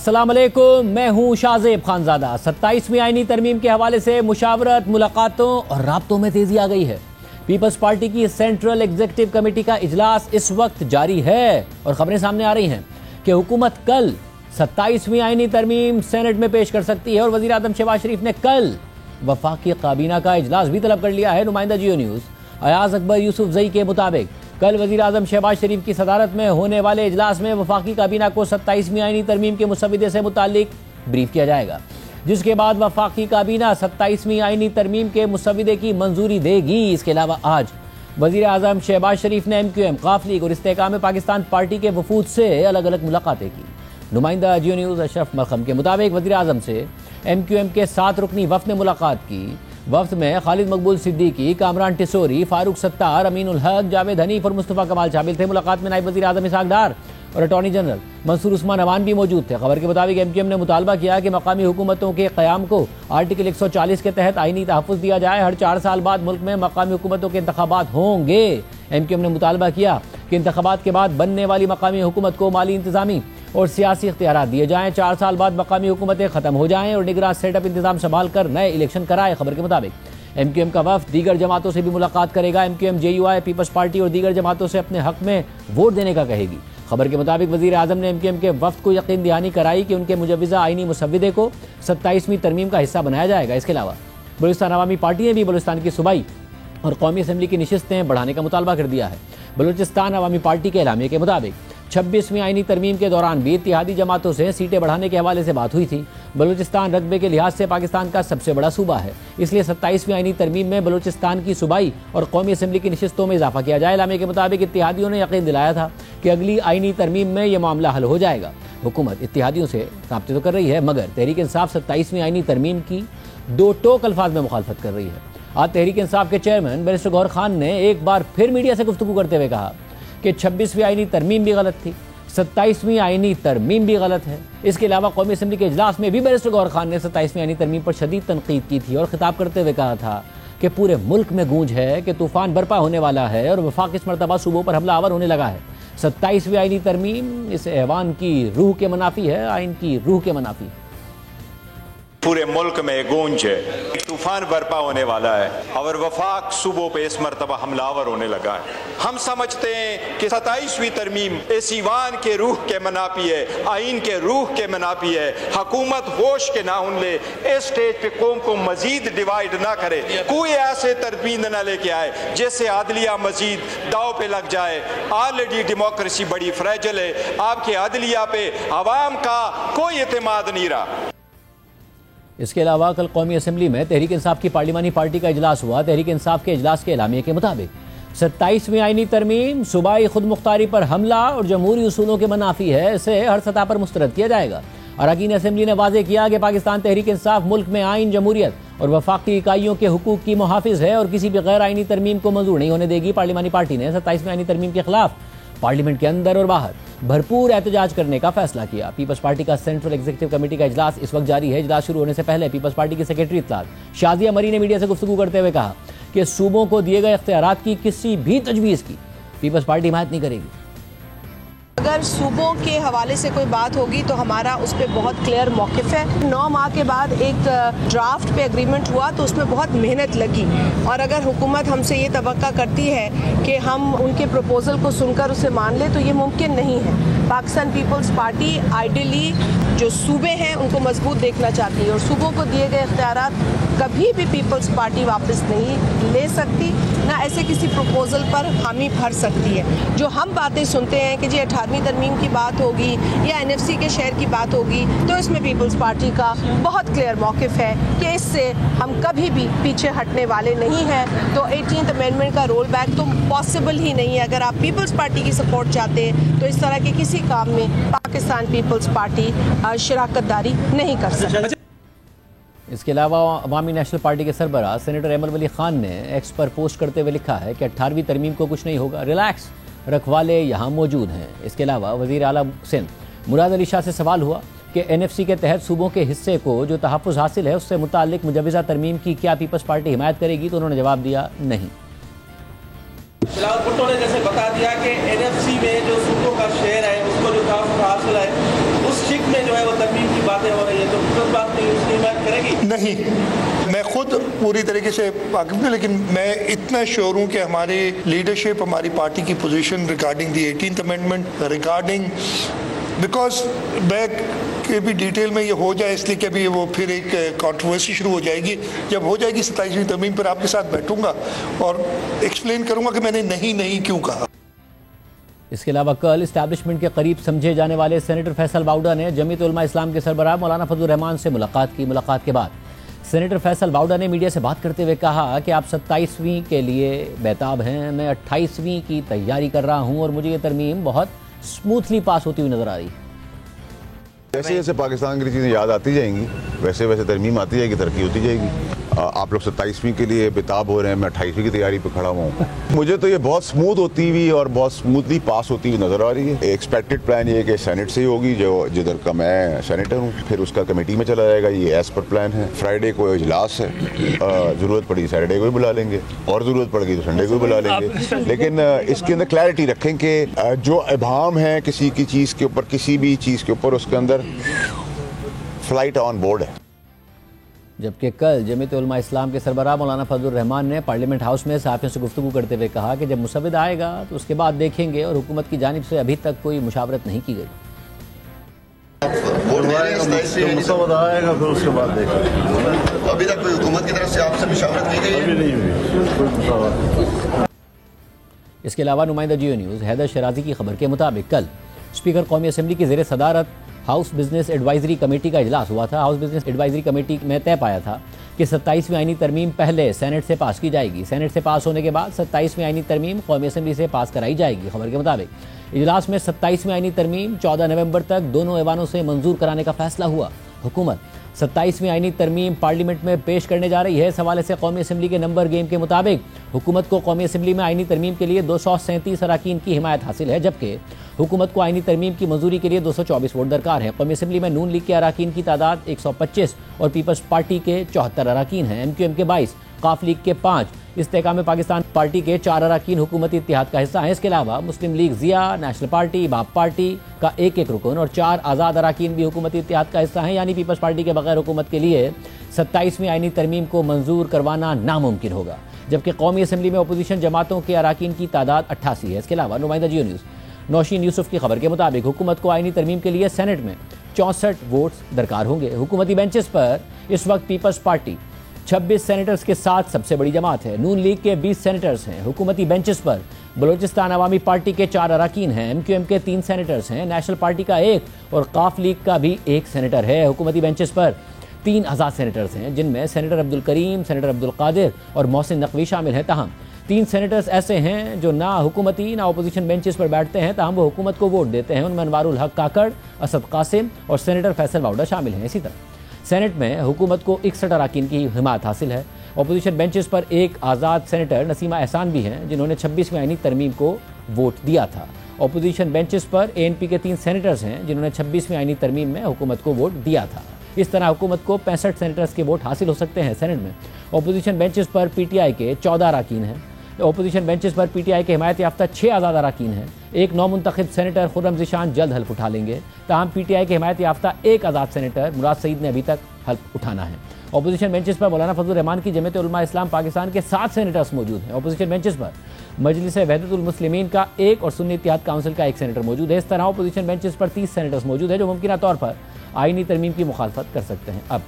अस्सलाम वालेकुम, मैं हूं शाहजेब खानजादा। 27वीं आईनी तरमीम के हवाले से मुशावरत, मुलाकातों और राब्तों में तेजी आ गई है। पीपल्स पार्टी की सेंट्रल एग्जीक्यूटिव कमेटी का इजलास इस वक्त जारी है और खबरें सामने आ रही हैं कि हुकूमत कल 27वीं आईनी तरमीम सेनेट में पेश कर सकती है और वजीर आजम शहबाज शरीफ ने कल वफाकी काबीना का इजलास भी तलब कर लिया है। नुमाइंदा जियो न्यूज़ अयाज अकबर यूसुफ जई के मुताबिक कल वजीर आजम शहबाज शरीफ की सदारत में होने वाले इजलास में वफाकी काबीना को 27वीं आईनी तरमीम के मुसविदे से मुताल्लिक ब्रीफ किया जाएगा, जिसके बाद वफाकी काबीना 27वीं आईनी तरमीम के मुसविदे की मंजूरी देगी। इसके अलावा आज वजीर आजम शहबाज शरीफ ने MQM, काफ लीग और इस्तेहकाम पाकिस्तान पार्टी के वफूद से अलग अलग मुलाकातें की। नुमाइंदा जियो न्यूज़ अशरफ मरहम के मुताबिक वजीर आजम से MQM के 7 रुकनी वफ्द ने मुलाकात की। वफ्द में खालिद मकबूल सिद्दीकी, कामरान टिसोरी, फारूक सत्तार, अमीनुल हक, जावेद हनीफ और मुस्तफ़ा कमाल शामिल थे। मुलाकात में नायब वज़ीर आज़म इसहाक डार और अटॉर्नी जनरल मंसूर उस्मान अवान भी मौजूद थे। खबर के मुताबिक MQM ने मुतालबा किया कि मकामी हुकूमतों के क़याम को आर्टिकल 140 के तहत आईनी तहफ़्फ़ुज़ दिया जाए। हर 4 साल बाद मुल्क में मकामी हुकूमतों के इंतखाबात होंगे। MQM ने मुतालबा किया कि इंतखाबात के बाद बनने वाली मकामी हुकूमत को माली, इंतजामी और सियासी इख्तियारात दिए जाएँ। 4 साल बाद मकामी हुकूमतें ख़त्म हो जाएँ और निगरान सेटअप इंतजाम संभाल कर नए इलेक्शन कराए। खबर के मुताबिक MQM का वफ्द दीगर जमातों से भी मुलाकात करेगा। MQM JUI, पीपल्स पार्टी और दीगर जमातों से अपने हक में वोट देने का कहेगी। खबर के मुताबिक वजीर आजम ने MQM के वफ्द को यकीन दहानी कराई कि उनके मुजव्वज़ा आईनी मुसविदे को 27वीं तरमीम का हिस्सा बनाया जाएगा। इसके अलावा बलूचिस्तान अवामी पार्टी ने भी बलूचिस्तान की सूबाई और कौमी असम्बली की नशिस्तें बढ़ाने का मुतालबा कर दिया है। बलूचिस्तान अवामी पार्टी के एलामिया के मुताबिक 26वीं आईनी तरमीम के दौरान भी इत्तेहादी जमातों से सीटें बढ़ाने के हवाले से बात हुई थी। बलूचिस्तान रकबे के लिहाज से पाकिस्तान का सबसे बड़ा सूबा है, इसलिए 27वीं आईनी तरमीम में बलूचिस्तान की सूबाई और कौमी असम्बली की नशिस्तों में इजाफा किया जाए। एलामिया के मुताबिक इत्तेहादियों ने यकीन दिलाया था कि अगली आईनी तरमीम में यह मामला हल हो जाएगा। हुकूमत इत्तेहादियों से राब्ते तो कर रही है, मगर तहरीक इंसाफ 27वीं आईनी तरमीम की 2 टोक अल्फाज में मुखालफत कर रही है। आज तहरीक इंसाफ के चेयरमैन बैरिस्टर गौहर खान ने एक बार फिर मीडिया से गुफ्तगू करते हुए कहा कि 26वीं आईनी तरमीम भी गलत थी, 27वीं आईनी तरमीम भी गलत है। इसके अलावा कौमी असम्बली के इजलास में भी बैरिस्टर गौहर खान ने 27वीं आईनी तरमीम पर शदीद तनकीद की थी और खिताब करते हुए कहा था कि पूरे मुल्क में गूंज है कि तूफान बरपा होने वाला है और वफाक इस मरतबा सूबों पर हमला आवर होने लगा है। 27वीं आईनी तरमीम इस ऐवान की रूह के मुनाफी है, आइन की रूह के मुनाफी। पूरे मुल्क में गूंज है, तूफान बरपा होने वाला है और वफाक सूबों पे इस मरतबा हमलावर होने लगा है। हम समझते हैं कि 27वीं तरमीम इस ईवान के रूह के मनाफी है, आइन के रूह के मनाफी है। हुकूमत होश के नाउन ले, इस स्टेज पे कौम को मजीद डिवाइड ना करे, कोई ऐसे तरमीम ना लेके आए जिससे आदलिया मजीद दाव पे लग जाए। ऑलरेडी डेमोक्रेसी बड़ी फ्रेजल है, आपके आदलिया पे आवाम का कोई एतमाद नहीं रहा। इसके अलावा कल कौमी असम्बली में तहरीक इंसाफ की पार्लिमानी पार्टी का इजलास हुआ। तहरीक इंसाफ के इजलास के एलामिया के मुताबिक 27वीं आईनी तरमीम सूबाई खुद मुख्तारी पर हमला और जमहूरी उसूलों के मुनाफी है, इसे हर सतह पर मुस्तरद किया जाएगा। अरकान असम्बली ने वाज़ेह किया कि पाकिस्तान तहरीक इंसाफ मुल्क में आइन, जमहूरियत और वफाकी इकाइयों के हुकूक की मुहाफिज है और किसी भी गैर आइनी तरमीम को मंजूर नहीं होने देगी। पार्लिमानी पार्टी ने 27वीं आईनी तरमीम के खिलाफ पार्लियामेंट के अंदर और बाहर भरपूर एहतजाज करने का फैसला किया। पीपल्स पार्टी का सेंट्रल एग्जीक्यूटिव कमेटी का इजलास इस वक्त जारी है। इजलास शुरू होने से पहले पीपल्स पार्टी की सेक्रेटरी इत्तलात शाजिया मरी ने मीडिया से गुफ्तगू करते हुए कहा कि सूबों को दिए गए इख्तियारात की किसी भी तजवीज़ की पीपल्स पार्टी हिमायत नहीं करेगी। अगर सूबों के हवाले से कोई बात होगी तो हमारा उस पर बहुत क्लियर मौक़िफ़ है। 9 माह के बाद एक ड्राफ्ट पे एग्रीमेंट हुआ तो उसमें बहुत मेहनत लगी और अगर हुकूमत हमसे ये तवक्का करती है कि हम उनके प्रपोज़ल को सुनकर उसे मान ले तो ये मुमकिन नहीं है। पाकिस्तान पीपल्स पार्टी आइडियली जो सूबे हैं उनको मजबूत देखना चाहती है और सूबों को दिए गए इख्तियारात कभी भी पीपल्स पार्टी वापस नहीं ले सकती, ना ऐसे किसी प्रपोज़ल पर हामी भर सकती है। जो हम बातें सुनते हैं कि जी 18वीं तरमीम की बात होगी या NFC के शेयर की बात होगी, तो इसमें पीपल्स पार्टी का बहुत क्लियर मौक़िफ़ है कि इससे हम कभी भी पीछे हटने वाले नहीं हैं। तो 18th अमेंडमेंट का रोल बैक तो पॉसिबल ही नहीं है। अगर आप पीपल्स पार्टी की सपोर्ट चाहते हैं तो इस तरह के किसी काम में पाकिस्तान पीपल्स पार्टी शराकतदारी नहीं कर सकती। इसके अलावा अवामी नेशनल पार्टी के सरबराह सेनेटर अहमद वली खान ने एक्स पर पोस्ट करते हुए लिखा है कि 18वीं तरमीम को कुछ नहीं होगा, रिलैक्स, रखवाले यहाँ मौजूद हैं। इसके अलावा वज़ीर आला सिंध मुराद अली शाह से सवाल हुआ कि NFC के तहत सूबों के हिस्से को जो तहफ़्फ़ुज़ हासिल है उससे मुताल्लिक मुजव्वज़ा तरमीम की क्या पीपल्स पार्टी हिमायत करेगी, तो उन्होंने जवाब दिया नहीं। फिलहाल भुट्टो ने जैसे बता दिया कि NFC में जो सूबों का शेयर है उसको जो तहफ़्फ़ुज़ हासिल है उस शिक में जो है वो तरमीम की बातें हो रही है, तो कुछ बात नहीं उसकी हिमायत करेगी? नहीं, मैं खुद पूरी तरीके से वाकिफ हूँ, लेकिन मैं इतना श्योर हूँ कि हमारी लीडरशिप, हमारी पार्टी की position regarding the 18th amendment, regarding because मैं के भी डिटेल में ये हो जाए, इसलिए कि अभी वो फिर एक कंट्रोवर्सी शुरू हो जाएगी। जब हो जाएगी 27वीं तरमीम पर आपके साथ बैठूंगा और एक्सप्लेन करूंगा कि मैंने नहीं क्यों कहा। इसके अलावा कल इस्टेब्लिशमेंट के करीब समझे जाने वाले सेनेटर फैसल बाउडा ने जमीयत उलमा इस्लाम के सरबराह मौलाना फजलुर रहमान से मुलाकात की। मुलाकात के बाद सेनेटर फैसल बाउडा ने मीडिया से बात करते हुए कहा कि आप 27वीं के लिए बेताब हैं, मैं 28वीं की तैयारी कर रहा हूं और मुझे ये तरमीम बहुत स्मूथली पास होती हुई नजर आ रही है। जैसे जैसे पाकिस्तान की चीज़ें याद आती जाएंगी वैसे वैसे तरमीम आती जाएगी, तरक्की होती जाएगी। आप लोग 27वीं के लिए बेताब हो रहे हैं, मैं 28वीं की तैयारी पे खड़ा हुआ हूँ। मुझे तो ये बहुत स्मूथ होती हुई और बहुत स्मूथली पास होती हुई नजर आ रही है। एक्सपेक्टेड प्लान ये है कि सेनेट से ही होगी, जो जिधर का मैं सेनेटर हूँ, फिर उसका कमेटी में चला जाएगा। ये एज पर प्लान है। फ्राइडे को इजलास है, ज़रूरत पड़ी सैटरडे को भी बुला लेंगे और ज़रूरत पड़ेगी तो संडे को भी बुला लेंगे। लेकिन इसके अंदर क्लैरिटी रखें कि जो इबाम है किसी की चीज़ के ऊपर, किसी भी चीज़ के ऊपर, उसके अंदर फ्लाइट ऑन बोर्ड है। जबकि कल जमीयत उलमा इस्लाम के सरबराह मौलाना फजलुर रहमान ने पार्लियामेंट हाउस में सहाफ़ियों से गुफ्तगू करते हुए कहा कि जब मुसव्विद आएगा तो उसके बाद देखेंगे और हुकूमत की जानिब से अभी तक कोई मुशावरत नहीं की गई। आएगा फिर उसके बाद देखेंगे। अभी तक कोई हुकूमत की तरफ से आपसे मुशावरत की गई? अभी नहीं हुई। इसके अलावा नुमाइंदा जियो न्यूज़ हैदर शराजी की खबर के मुताबिक कल स्पीकर कौमी असम्बली की ज़ेर सदारत हाउस बिजनेस एडवाइजरी कमेटी का इजलास हुआ था। हाउस बिजनेस एडवाइजरी कमेटी में तय पाया था कि 27वीं आईनी तरमीम पहले सेनेट से पास की जाएगी। सेनेट से पास होने के बाद 27वीं आईनी तरमीम कौमी असम्बली से पास कराई जाएगी। खबर के मुताबिक इजलास में 27वीं आईनी तरमीम 14 नवंबर तक दोनों ऐवानों से मंजूर कराने का फैसला हुआ। हुकूमत 27वीं आईनी तरमीम पार्लियामेंट में पेश करने जा रही है। इस हवाले से कौमी असम्बली के नंबर गेम के मुताबिक हुकूमत को कौमी असम्बली में आईनी तरमीम के लिए 237 अराकीन की हिमायत हासिल है, जबकि हुकूमत को आईनी तरमीम की मंजूरी के लिए 224 वोट दरकार है। कौमी असम्बली में नून लीग के अराकीन की तादाद 125 और पीपल्स पार्टी के 74 अराकीन हैं। MQM के 22, काफ लीग के 5, इस्तेकाम पाकिस्तान पार्टी के 4 अराकीन हुकूमती इत्तेहाद का हिस्सा हैं। इसके अलावा मुस्लिम लीग जिया, नेशनल पार्टी, बाप पार्टी का एक रुकन और 4 आज़ाद अराकीन भी हुकूमती इत्तेहाद का हिस्सा हैं। यानी पीपल्स पार्टी के बगैर हुकूमत के लिए 27वीं आईनी तरमीम को मंजूर करवाना नामुमकिन होगा, जबकि कौमी असम्बली में अपोजिशन जमातों के अराकीन की तादाद 88 है। इसके अलावा नुमाइंदा जियो न्यूज़ नौशीन यूसुफ की खबर के मुताबिक हुकूमत को आईनी तरमीम के लिए सेनेट में 64 वोट्स दरकार होंगे। हुकूमती बेंचेस पर इस वक्त पीपल्स पार्टी 26 सेनेटर्स के साथ सबसे बड़ी जमात है। नून लीग के 20 सेनेटर्स हैं। हुकूमती बेंचेस पर बलोचिस्तान अवामी पार्टी के 4 अराकीन हैं। MQM के 3 सेनेटर्स हैं। नेशनल पार्टी का 1 और काफ लीग का भी 1 सेनेटर है। हुकूमती बेंचेस पर 3 आज़ाद सेनेटर्स हैं, जिनमें सेनेटर अब्दुल करीम, सेनेटर अब्दुल कादिर और मोहसिन नकवी शामिल हैं। ताहम 3 सेनेटर्स ऐसे हैं जो ना हुकूमती ना अपोजिशन बेंचेस पर बैठते हैं, ताहम वो हुकूमत को वोट देते हैं। उनमें अनवारुल हक काकड़, असद कासिम और सेनेटर फैसल बाउडा शामिल हैं। इसी तरह सेनेट में हुकूमत को 61 अराकीन की हिमायत हासिल है। अपोजिशन बेंचेस पर 1 आज़ाद सेनेटर नसीमा एहसान भी हैं, जिन्होंने 26वीं आईनी तरमीम को वोट दिया था। अपोजिशन बेंचेस पर ANP के 3 सेनेटर्स हैं, जिन्होंने 26वीं आईनी तरमीम में हुकूमत को वोट दिया था। इस तरह हुकूमत को 65 सेनेटर्स के वोट हासिल हो सकते हैं। सेनेट में अपोजिशन बेंचेस पर PTI के 14 अराकीन हैं। अपोजिशन बेंचेस पर PTI के हिमायत याफ्ता 6 आज़ाद अराकीन हैं। एक नौमुंतखब सेनेटर खुर्रम ज़िशान जल्द हल्फ उठा लेंगे। ताहम PTI के हिमायत याफ्ता 1 आज़ाद सेनेटर मुराद सईद ने अभी तक हल्फ उठाना है। अपोजिशन बेंचेस पर मौलाना फजलुर रहमान की जमीयत उलमा इस्लाम पाकिस्तान के 7 सेनेटर्स मौजूद हैं। अपोजिशन बेंचेस पर मजलिस वहदतुल मुस्लिमीन का 1 और सुन्नी इत्तेहाद काउंसिल का 1 सेनेटर मौजूद है। इस तरह अपोजिशन बेंचेस पर 30 सेनेटर्स मौजूद हैं, जो मुमकिन तौर पर आईनी तरमीम की मुखालफत कर सकते हैं। अब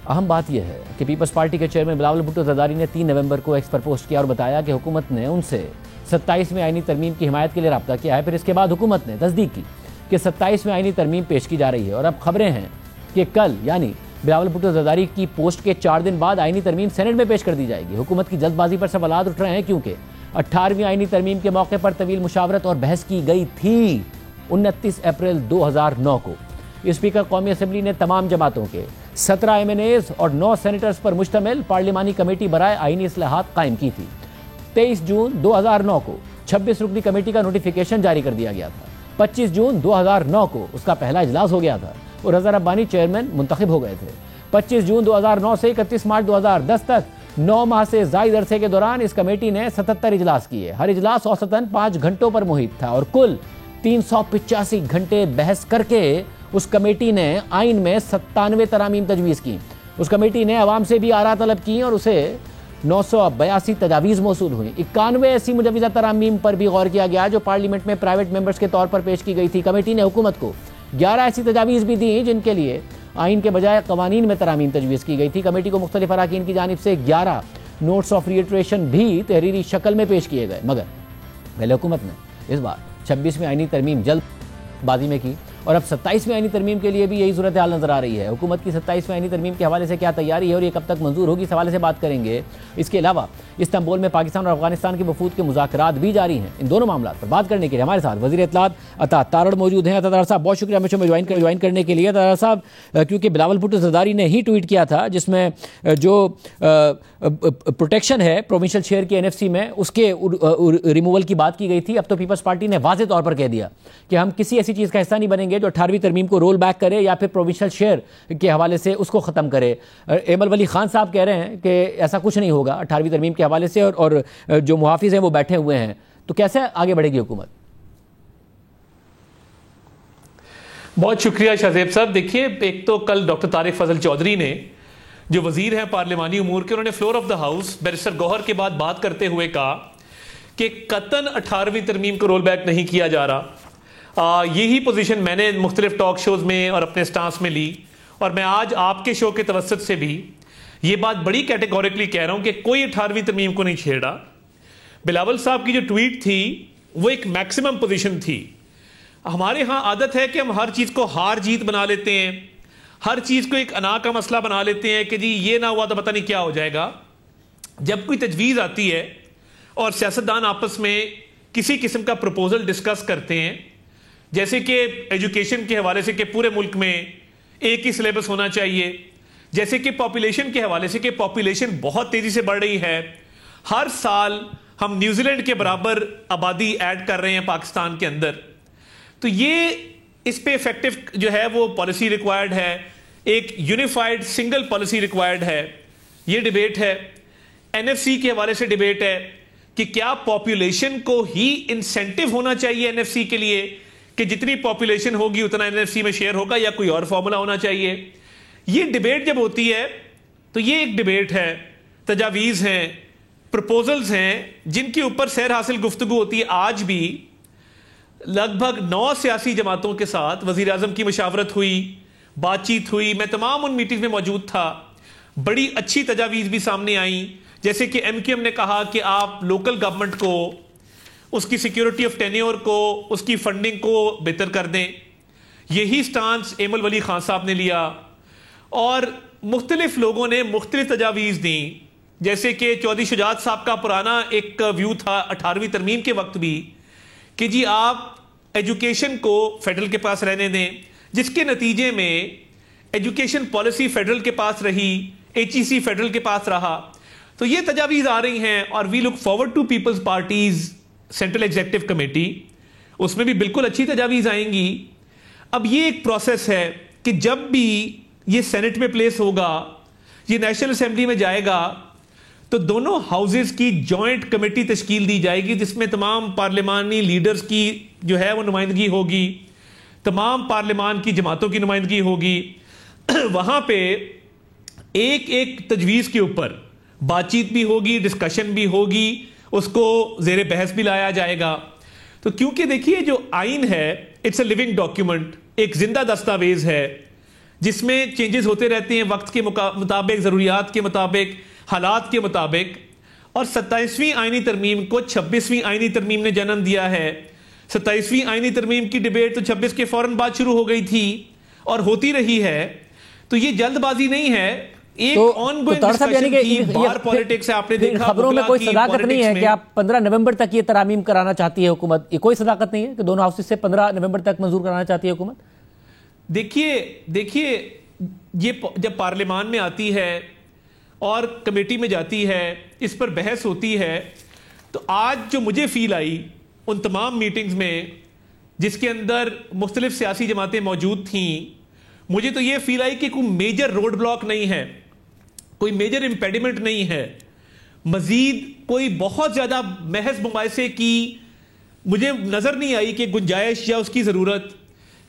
अहम बात यह है कि पीपल्स पार्टी के चेयरमैन बिलावल भुट्टो जरदारी ने 3 नवंबर को एक्स पर पोस्ट किया और बताया कि हुकूमत ने उनसे 27वीं आईनी तरमीम की हिमायत के लिए रब्ता किया है। फिर इसके बाद हुकूमत ने तस्दीक की कि 27वीं आईनी तरमीम पेश की जा रही है और अब खबरें हैं कि कल यानी बिलावल भुट्टो जरदारी की पोस्ट के 4 दिन बाद आईनी तरमीम सेनेट में पेश कर दी जाएगी। हुकूमत की जल्दबाजी पर सवालात उठ रहे हैं, क्योंकि 18वीं आईनी तरमीम के मौके पर तवील मुशावरत और बहस की गई थी 29 अप्रैल 2009 को। स्पीकर कौमी असम्बली ने तमाम जमातों के 17 MNAs और 9 सेनेटर्स पर मुश्तमिल पार्लिमानी कमेटी बराए आईनी इस्लाहात कायम की थी। 23 जून 2009 को 26 रुकनी कमेटी का नोटिफिकेशन जारी कर दिया गया था। 25 जून 2009 को उसका पहला इजलास हो गया था और रज़ा रब्बानी चेयरमैन मुंतखब हो गए थे। 25 जून 2009 से 31 मार्च 2010 तक 9 माह से ज़ायद अरसे के दौरान इस कमेटी ने 77 इजलास किए। हर इजलास औसतन 5 घंटों पर मुहित था और कुल 385 घंटे बहस करके उस कमेटी ने आइन में 97 तरामीम तजवीज़ की। उस कमेटी ने अवाम से भी आरा तलब की और उसे 982 तजावीज़ मौसूल हुई। 91 ऐसी मुजवज़ा तरामीम पर भी गौर किया गया जो पार्लियामेंट में प्राइवेट मेंबर्स के तौर पर पेश की गई थी। कमेटी ने हुकूमत को 11 ऐसी तजावीज़ भी दी जिनके लिए आइन के बजाय कवानीन में तरामीम तजवीज़ की गई थी। कमेटी को मुख्तलिफ अराकीन की जानिब से 11 नोट्स ऑफ रिइटरेशन भी तहरीरी शक्ल में पेश किए गए, मगर पहले हुकूमत ने इस बार 26वीं आइनी तरमीम जल्दबाजी में की और अब 27वीं आइनी तरमीम के लिए भी यही सूरत हाल नजर आ रही है। हुकूमत की 27वीं आइनी तरमीम के हवाले से क्या तैयारी है और ये कब तक मंजूर होगी, इस हवाले से बात करेंगे। इसके अलावा इस्तांबुल में पाकिस्तान और अफगानिस्तान के वफूद के मुज़ाकरात भी जारी हैं। इन दोनों मामलों पर बात करने के लिए हमारे साथ वज़ीर इत्तलात अता तारड़ मौजूद हैं। अता तारड़ साहब, बहुत शुक्रिया हमेशा ज्वाइन करने के लिए। अता तारड़ साहब, क्योंकि बिलावल भुट्टो ज़रदारी ने ही ट्वीट किया था जिसमें जो प्रोटेक्शन है प्रोविंशियल शेयर की NFC में उसके रिमूवल की बात की गई थी, अब तो पीपल्स पार्टी ने वाज़ेह तौर पर कह दिया कि हम किसी ऐसी चीज़ का हिस्सा नहीं बनेंगे जो 18वीं तरमीम को रोल बैक करे या फिर प्रोविंशियल शेयर के हवाले से उसको ख़त्म करे। एमल वली खान साहब कह रहे हैं कि ऐसा कुछ नहीं होगा 18वीं तरमीम के हवाले से और जो मुहाफिज हैं वो बैठे हुए हैं, तो कैसे आगे बढ़ेगी हुकूमत? बहुत शुक्रिया शाहजेब साहब। देखिए, एक तो कल डॉक्टर तारिक फजल चौधरी ने जो वजीर हैं पार्लिमानी उमूर के, उन्होंने floor of the house barrister Gohar के बाद बात करते हुए कहा कि कतन 18वीं तरमीम को रोल बैक नहीं किया जा रहा। यही पोजीशन मैंने मुख्तलिफ टॉक शोज में और अपने स्टांस में ली और मैं आज आपके शो के तवस्सुत से भी ये बात बड़ी कैटेगोरिकली कह रहा हूं कि कोई 18वीं तरमीम को नहीं छेड़ा। बिलावल साहब की जो ट्वीट थी वो एक मैक्सिमम पोजीशन थी। हमारे यहाँ आदत है कि हम हर चीज़ को हार जीत बना लेते हैं, हर चीज़ को एक अना का मसला बना लेते हैं कि जी ये ना हुआ तो पता नहीं क्या हो जाएगा। जब कोई तजवीज़ आती है और सियासतदान आपस में किसी किस्म का प्रपोजल डिस्कस करते हैं, जैसे कि एजुकेशन के हवाले से कि पूरे मुल्क में एक ही सिलेबस होना चाहिए, जैसे कि पॉपुलेशन के हवाले से कि पॉपुलेशन बहुत तेज़ी से बढ़ रही है, हर साल हम न्यूजीलैंड के बराबर आबादी ऐड कर रहे हैं पाकिस्तान के अंदर, तो ये इस पे इफेक्टिव जो है वो पॉलिसी रिक्वायर्ड है, एक यूनिफाइड सिंगल पॉलिसी रिक्वायर्ड है। ये डिबेट है। NFC के हवाले से डिबेट है कि क्या पॉपुलेशन को ही इंसेंटिव होना चाहिए NFC के लिए कि जितनी पॉपुलेशन होगी उतना NFC में शेयर होगा या कोई और फॉर्मूला होना चाहिए। ये डिबेट जब होती है तो ये एक डिबेट है, तजावीज़ हैं, प्रपोजल्स हैं जिनके ऊपर सैर हासिल गुफ्तगू होती है। आज भी लगभग 9 सियासी जमातों के साथ वज़ीर आज़म की मशावरत हुई, बातचीत हुई, मैं तमाम उन मीटिंग में मौजूद था। बड़ी अच्छी तजावीज़ भी सामने आई, जैसे कि MQM ने कहा कि आप लोकल गवर्नमेंट को उसकी सिक्योरिटी ऑफ टेन्योर को, उसकी फंडिंग को बेहतर कर दें। यही स्टांस एमल वली खान साहब ने लिया और मुख्तलिफ लोगों ने मुख्तलिफ तजावीज़ दी, जैसे कि चौधरी शुजात साहब का पुराना एक व्यू था 18वीं तरमीम के वक्त भी कि जी आप एजुकेशन को फेडरल के पास रहने दें, जिसके नतीजे में एजुकेशन पॉलिसी फेडरल के पास रही, HEC फेडरल के पास रहा। तो ये तजावीज़ आ रही हैं और we look forward to People's Party's central executive committee, उसमें भी बिल्कुल अच्छी तजावीज़ आएंगी। अब ये एक प्रोसेस है कि जब भी ये सेनेट में प्लेस होगा, ये नेशनल असेंबली में जाएगा, तो दोनों हाउसेस की जॉइंट कमेटी तश्कील दी जाएगी जिसमें तमाम पार्लिमानी लीडर्स की जो है वो नुमाइंदगी होगी, तमाम पार्लिमान की जमातों की नुमाइंदगी होगी। वहाँ पे एक एक तजवीज़ के ऊपर बातचीत भी होगी, डिस्कशन भी होगी, उसको ज़ेरे बहस भी लाया जाएगा। तो क्योंकि देखिए जो आइन है इट्स अ लिविंग डॉक्यूमेंट, एक जिंदा दस्तावेज है जिसमें चेंजेस होते रहते हैं वक्त के मुताबिक, ज़रूरियात के मुताबिक, हालात के मुताबिक। और 27वीं आइनी तरमीम को 26वीं आइनी तरमीम ने जन्म दिया है। 27वीं आइनी तरमीम की डिबेट तो 26 के फौरन बाद शुरू हो गई थी और होती रही है, तो ये जल्दबाजी नहीं है, एक ऑनगोइंग डिस्कशन की बार पॉलिटिक्स है। आपने देखा खबरों में कोई सदाकत नहीं है कि आप 15 नवंबर तक ये तरामीम कराना चाहती है हुकूमत, ये कोई सदाकत नहीं है कि दोनों हाउसेस से 15 नवंबर तक मंजूर कराना चाहती है हुकूमत। देखिए ये जब पार्लियामान में आती है और कमेटी में जाती है, इस पर बहस होती है, तो आज जो मुझे फील आई उन तमाम मीटिंग्स में जिसके अंदर मुख्तलिफ सियासी जमातें मौजूद थीं, मुझे तो ये फील आई कि कोई मेजर रोड ब्लॉक नहीं है, कोई मेजर इंपेडिमेंट नहीं है, मजीद कोई बहुत ज़्यादा महज मुबाहिसे की मुझे नज़र नहीं आई कि गुंजाइश या उसकी ज़रूरत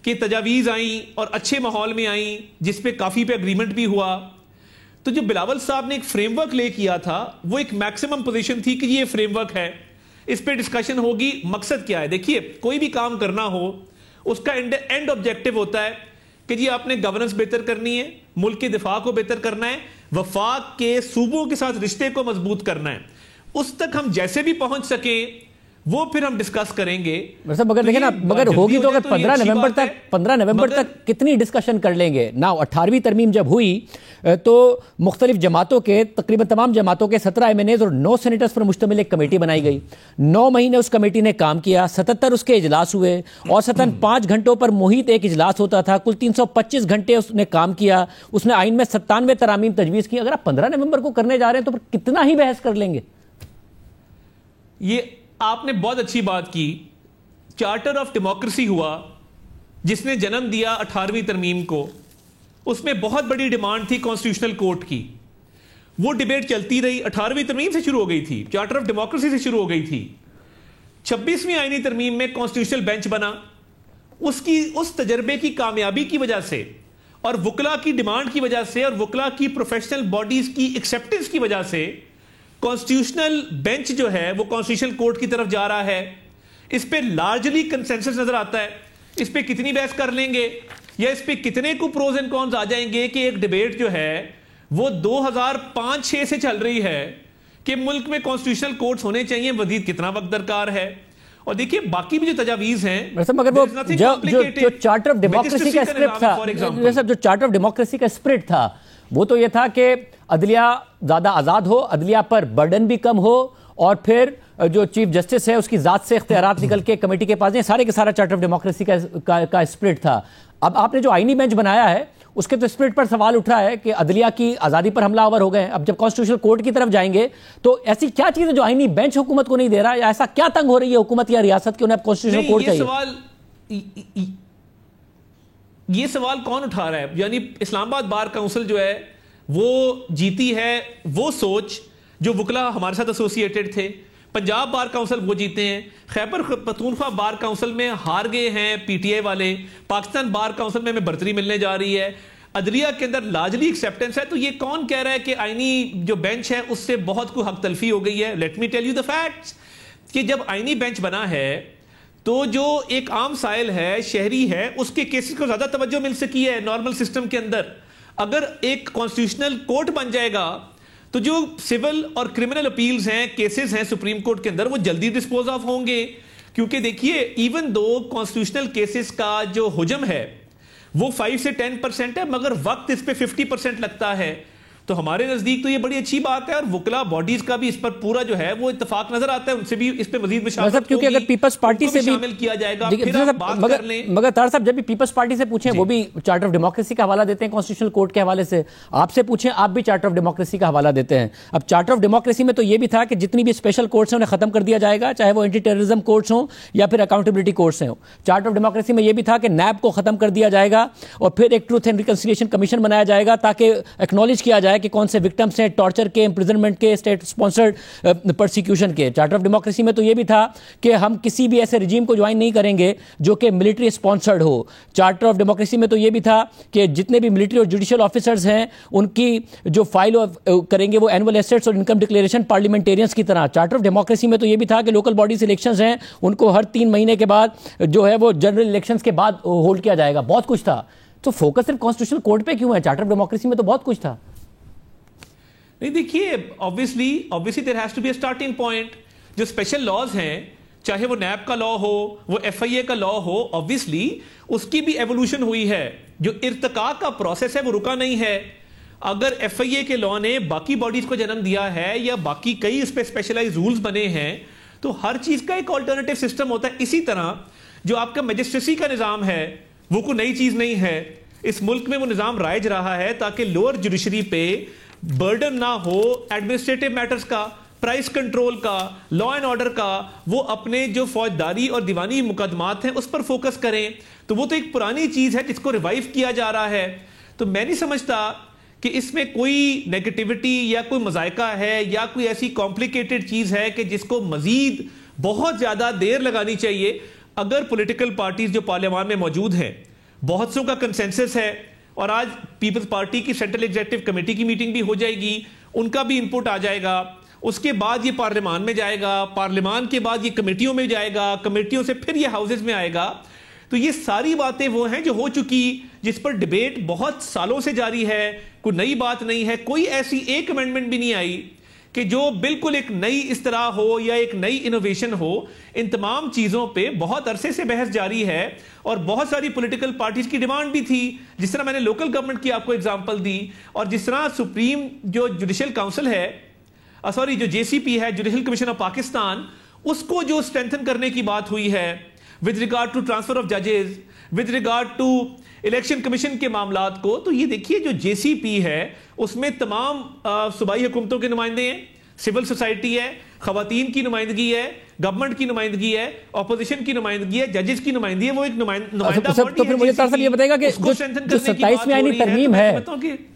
कि तजावीज़ आई और अच्छे माहौल में आई, जिस पे काफ़ी पे अग्रीमेंट भी हुआ। तो जो बिलावल साहब ने एक फ्रेमवर्क ले किया था, वो एक मैक्सिमम पोजीशन थी कि ये फ्रेमवर्क है, इस पे डिस्कशन होगी। मकसद क्या है? देखिए, कोई भी काम करना हो उसका एंड ऑब्जेक्टिव होता है कि जी आपने गवर्नेंस बेहतर करनी है, मुल्क के दिफा को बेहतर करना है, वफाक के सूबों के साथ रिश्ते को मजबूत करना है। उस तक हम जैसे भी पहुंच सके वो फिर हम डिस्कस करेंगे। मगर देखिए ना, मगर होगी तो अगर 15 नवंबर तक कितनी डिस्कशन कर लेंगे ना। 18वीं तरमीम जब हुई तो मुख्तलिफ जमातों के, तकरीबन तमाम जमातों के 17 MNAs और 9 सेनेटर्स पर मुश्तमिल एक कमेटी बनाई गई। 9 महीने उस कमेटी ने काम किया, 77 उसके इजलास हुए, औसतन 5 घंटों पर मुहित एक इजलास होता था। कुल 325 घंटे उसने काम किया। उसने आइन में 97 तरामीम तजवीज़ की। अगर आप 15 नवंबर को करने जा रहे हैं तो फिर कितना ही बहस कर लेंगे। ये आपने बहुत अच्छी बात की। चार्टर ऑफ डेमोक्रेसी हुआ जिसने जन्म दिया 18वीं तरमीम को। उसमें बहुत बड़ी डिमांड थी कॉन्स्टिट्यूशनल कोर्ट की। वो डिबेट चलती रही, 18वीं तरमीम से शुरू हो गई थी, चार्टर ऑफ डेमोक्रेसी से शुरू हो गई थी। 26वीं आईनी तरमीम में कॉन्स्टिट्यूशनल बेंच बना। उस तजर्बे की कामयाबी की वजह से और वकला की डिमांड की वजह से और वकला की प्रोफेशनल बॉडीज की एक्सेप्टेंस की वजह से कॉन्स्टिट्यूशनल बेंच जो है वो कॉन्स्टिट्यूशनल कोर्ट की तरफ जा रहा है। इस पे लार्जली कंसेंसस नजर आता है। इस पे कितनी बहस कर लेंगे या इस पे कितने को प्रोज एंड कॉन्स आ जाएंगे कि एक डिबेट जो है वो 2005-6 से चल रही है कि मुल्क में कॉन्स्टिट्यूशनल कोर्ट्स होने चाहिए, मजीद कितना वक्त दरकार है। और देखिए बाकी भी जो तजावीज हैं, मगर वो जो चार्टर ऑफ डेमोक्रेसी का स्क्रिप्ट था, जो चार्टर ऑफ डेमोक्रेसी का स्पिरिट था वो तो ये था कि अदलिया ज्यादा आजाद हो, अदलिया पर बर्डन भी कम हो, और फिर जो चीफ जस्टिस है उसकी जात से इख्तियारात निकल के कमेटी के पास, सारे के सारा चार्टर ऑफ डेमोक्रेसी का स्पिरिट था। अब आपने जो आईनी बेंच बनाया है उसके तो स्पिरिट पर सवाल उठ रहा है कि अदलिया की आजादी पर हमलावर हो गए। अब जब कॉन्स्टिट्यूशनल कोर्ट की तरफ जाएंगे तो ऐसी क्या चीज है जो आईनी बेंच हुकूमत को नहीं दे रहा, या ऐसा क्या तंग हो रही है हुकूमत या रियासत की उन्हें कॉन्स्टिट्यूशनल कोर्ट चाहिए? ये सवाल कौन उठा रहा है? यानी इस्लामाबाद बार काउंसिल जो है वो जीती है वो सोच जो वकला हमारे साथ एसोसिएटेड थे। पंजाब बार काउंसिल वो जीते हैं। खैबर पख्तूनख्वा बार काउंसिल में हार गए हैं पीटीआई वाले। पाकिस्तान बार काउंसिल में हमें बर्तरी मिलने जा रही है। अदलिया के अंदर लार्जली एक्सेप्टेंस है। तो ये कौन कह रहा है कि आईनी जो बेंच है उससे बहुत को हक तलफी हो गई है? Let me tell you the facts कि जब आईनी बेंच बना है तो जो एक आम साइल है, शहरी है, उसके केसेस को ज्यादा तवज्जो मिल सकी है नॉर्मल सिस्टम के अंदर। अगर एक कॉन्स्टिट्यूशनल कोर्ट बन जाएगा तो जो सिविल और क्रिमिनल अपील्स हैं, केसेस हैं सुप्रीम कोर्ट के अंदर, वो जल्दी डिस्पोज ऑफ होंगे। क्योंकि देखिए इवन दो कॉन्स्टिट्यूशनल केसेस का जो हुजम है वो 5 से 10% है, मगर वक्त इस पे 50% लगता है। तो हमारे नजदीक तो ये बड़ी अच्छी बात है। और वकला बॉडीज का भी इस पर पूरा जो है वो इत्तेफाक नजर आता है। उनसे भी इस पे मजीद मुशावरत, क्योंकि अगर पीपल्स पार्टी से भी शामिल किया जाएगा फिर आप बात कर लें। मगर तार साहब जब भी पीपल्स पार्टी से पूछें वो भी चार्टर ऑफ डेमोक्रेसी का हवाला देते हैं कॉन्स्टिट्यूशनल कोर्ट के हवाले से। आपसे पूछें आप भी चार्टर ऑफ डेमोक्रेसी का हवाला देते हैं। अब चार्टर ऑफ डेमोक्रेसी में तो ये भी था कि जितनी भी स्पेशल कोर्ट्स हैं उन्हें खत्म कर दिया जाएगा, चाहे वो एंटी टेररिज्म कोर्ट्स हों या फिर अकाउंटेबिलिटी कोर्ट्स हैं। चार्टर ऑफ डेमोक्रेसी में ये भी था कि नैब को खत्म कर दिया जाएगा और फिर एक ट्रूथ एंड रिकंसिलिएशन कमीशन बनाया जाएगा ताकि एक्नॉलेज किया जाए कि कौन से विक्टिम्स हैं टॉर्चर के, इंप्रिजनमेंट के, स्टेट स्पॉन्सर्ड परसिक्यूशन के। चार्टर ऑफ डेमोक्रेसी में तो यह भी था कि हम किसी भी ऐसे रिजीम को ज्वाइन नहीं करेंगे जो कि मिलिट्री स्पॉन्सर्ड हो। चार्टर ऑफ डेमोक्रेसी में तो यह भी था कि जितने भी मिलिट्री और जुडिशियल ऑफिसर्स हैं उनकी जो फाइल करेंगे वो एनुअल एसेट्स और इनकम डिक्लेरेशन पार्लियामेंटेरियंस की तरह। चार्टर ऑफ डेमोक्रेसी में तो यह भी था कि लोकल बॉडीज इलेक्शंस हैं उनको हर 3 महीने के बाद जो है वो जनरल इलेक्शंस के बाद होल्ड किया जाएगा। बहुत कुछ था। तो फोकस सिर्फ कॉन्स्टिट्यूशनल कोर्ट पे क्यों है? चार्टर ऑफ डेमोक्रेसी में तो बहुत कुछ था। नहीं देखिए, obviously there has to be a starting point. जो स्पेशल लॉज हैं, चाहे वो नैब का लॉ हो, वो एफआईए का लॉ हो, ऑब्वियसली उसकी भी एवोल्यूशन हुई है। जो इर्तिका का प्रोसेस है वो रुका नहीं है। अगर एफआईए के लॉ ने बाकी बॉडीज को जन्म दिया है या बाकी कई इस पे स्पेशलाइज रूल्स बने हैं तो हर चीज का एक ऑल्टरनेटिव सिस्टम होता है। इसी तरह जो आपका मजिस्ट्रेसी का निजाम है वो कोई नई चीज नहीं है। इस मुल्क में वो निजाम राइज रहा है ताकि लोअर जुडिशरी पे बर्डन ना हो एडमिनिस्ट्रेटिव मैटर्स का, प्राइस कंट्रोल का, लॉ एंड ऑर्डर का। वो अपने जो फौजदारी और दीवानी मुकदमात हैं उस पर फोकस करें। तो वो तो एक पुरानी चीज है जिसको रिवाइव किया जा रहा है। तो मैं नहीं समझता कि इसमें कोई नेगेटिविटी या कोई मजायका है या कोई ऐसी कॉम्प्लिकेटेड चीज है कि जिसको मजीद बहुत ज्यादा देर लगानी चाहिए। अगर पॉलिटिकल पार्टीज जो पार्लियामान में मौजूद हैं बहुत सौ का कंसेंसस है, और आज पीपल्स पार्टी की सेंट्रल एग्जीक्यूटिव कमेटी की मीटिंग भी हो जाएगी, उनका भी इनपुट आ जाएगा, उसके बाद ये पार्लियामान में जाएगा, पार्लियामान के बाद ये कमेटियों में जाएगा, कमेटियों से फिर ये हाउसेज में आएगा। तो ये सारी बातें वो हैं जो हो चुकी, जिस पर डिबेट बहुत सालों से जारी है, कोई नई बात नहीं है। कोई ऐसी एक अमेंडमेंट भी नहीं आई कि जो बिल्कुल एक नई इस तरह हो या एक नई इनोवेशन हो। इन तमाम चीज़ों पे बहुत अरसे से बहस जारी है, और बहुत सारी पॉलिटिकल पार्टीज की डिमांड भी थी, जिस तरह मैंने लोकल गवर्नमेंट की आपको एग्जांपल दी, और जिस तरह सुप्रीम जो जुडिशियल काउंसिल है, सॉरी जो जेसीपी है, जुडिशियल कमीशन ऑफ पाकिस्तान, उसको जो स्ट्रेंथन करने की बात हुई है with regard to transfer of जजेस, with regard to election commission के मामलात को। तो ये देखिए जो जेसीपी है उसमें तमाम सूबाई हुकूमतों के नुमाइंदे हैं, सिविल सोसाइटी है, खवातीन की नुमाइंदगी है, गवर्नमेंट की नुमाइंदगी है, ऑपोजिशन की नुमाइंदगी है, जजेस की नुमाइंदगी है। वो एक नुमाइंदा तो फिर मुझे ये बताएगा कि जो 27वीं आईनी तरमीम है,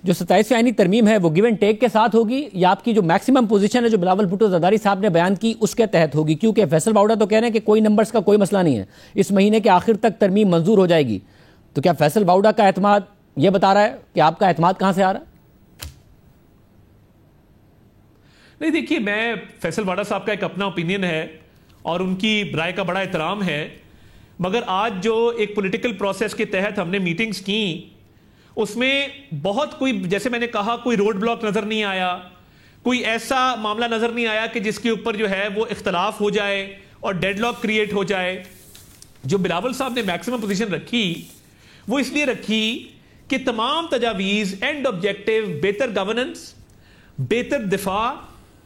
जो 27वीं आईनी तरमीम है वो गिव एंड टेक के साथ होगी, या आपकी जो मैक्सिमम पोजीशन है जो बिलावल भुट्टो जरदारी साहब ने बयान की उसके तहत होगी? क्योंकि फैसल बावड़ा तो कह रहे हैं कि कोई नंबर्स का कोई मसला नहीं है, इस महीने के आखिर तक तरमीम मंजूर हो जाएगी। तो क्या फैसल बावड़ा का एतमाद यह बता रहा है कि आपका एतमाद कहां से आ रहा है? नहीं, देखिए, मैं फैसल बावड़ा साहब का एक अपना ओपिनियन है और उनकी राय का बड़ा एहतराम है, मगर आज जो एक पॉलिटिकल प्रोसेस के तहत हमने मीटिंग्स की उसमें बहुत कोई, जैसे मैंने कहा, कोई रोड ब्लॉक नजर नहीं आया, कोई ऐसा मामला नजर नहीं आया कि जिसके ऊपर जो है वो इख्तलाफ हो जाए और डेडलॉक क्रिएट हो जाए। जो बिलावल साहब ने मैक्सिमम पोजीशन रखी वो इसलिए रखी कि तमाम तजावीज़, एंड ऑब्जेक्टिव, बेहतर गवर्नेंस, बेहतर दिफा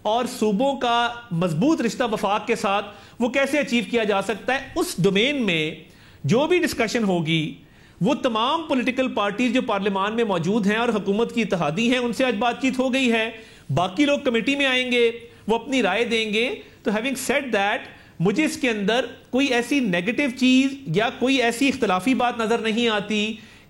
और सूबों का मजबूत रिश्ता वफाक के साथ वो कैसे अचीव किया जा सकता है, उस डोमेन में जो भी डिस्कशन होगी वो तमाम पॉलिटिकल पार्टीज जो पार्लियामान में मौजूद हैं और हुकूमत की इत्तेहादी हैं उनसे आज बातचीत हो गई है। बाकी लोग कमेटी में आएंगे, वो अपनी राय देंगे। तो हैविंग सेड दैट, मुझे इसके अंदर कोई ऐसी नेगेटिव चीज या कोई ऐसी इख्तलाफी बात नजर नहीं आती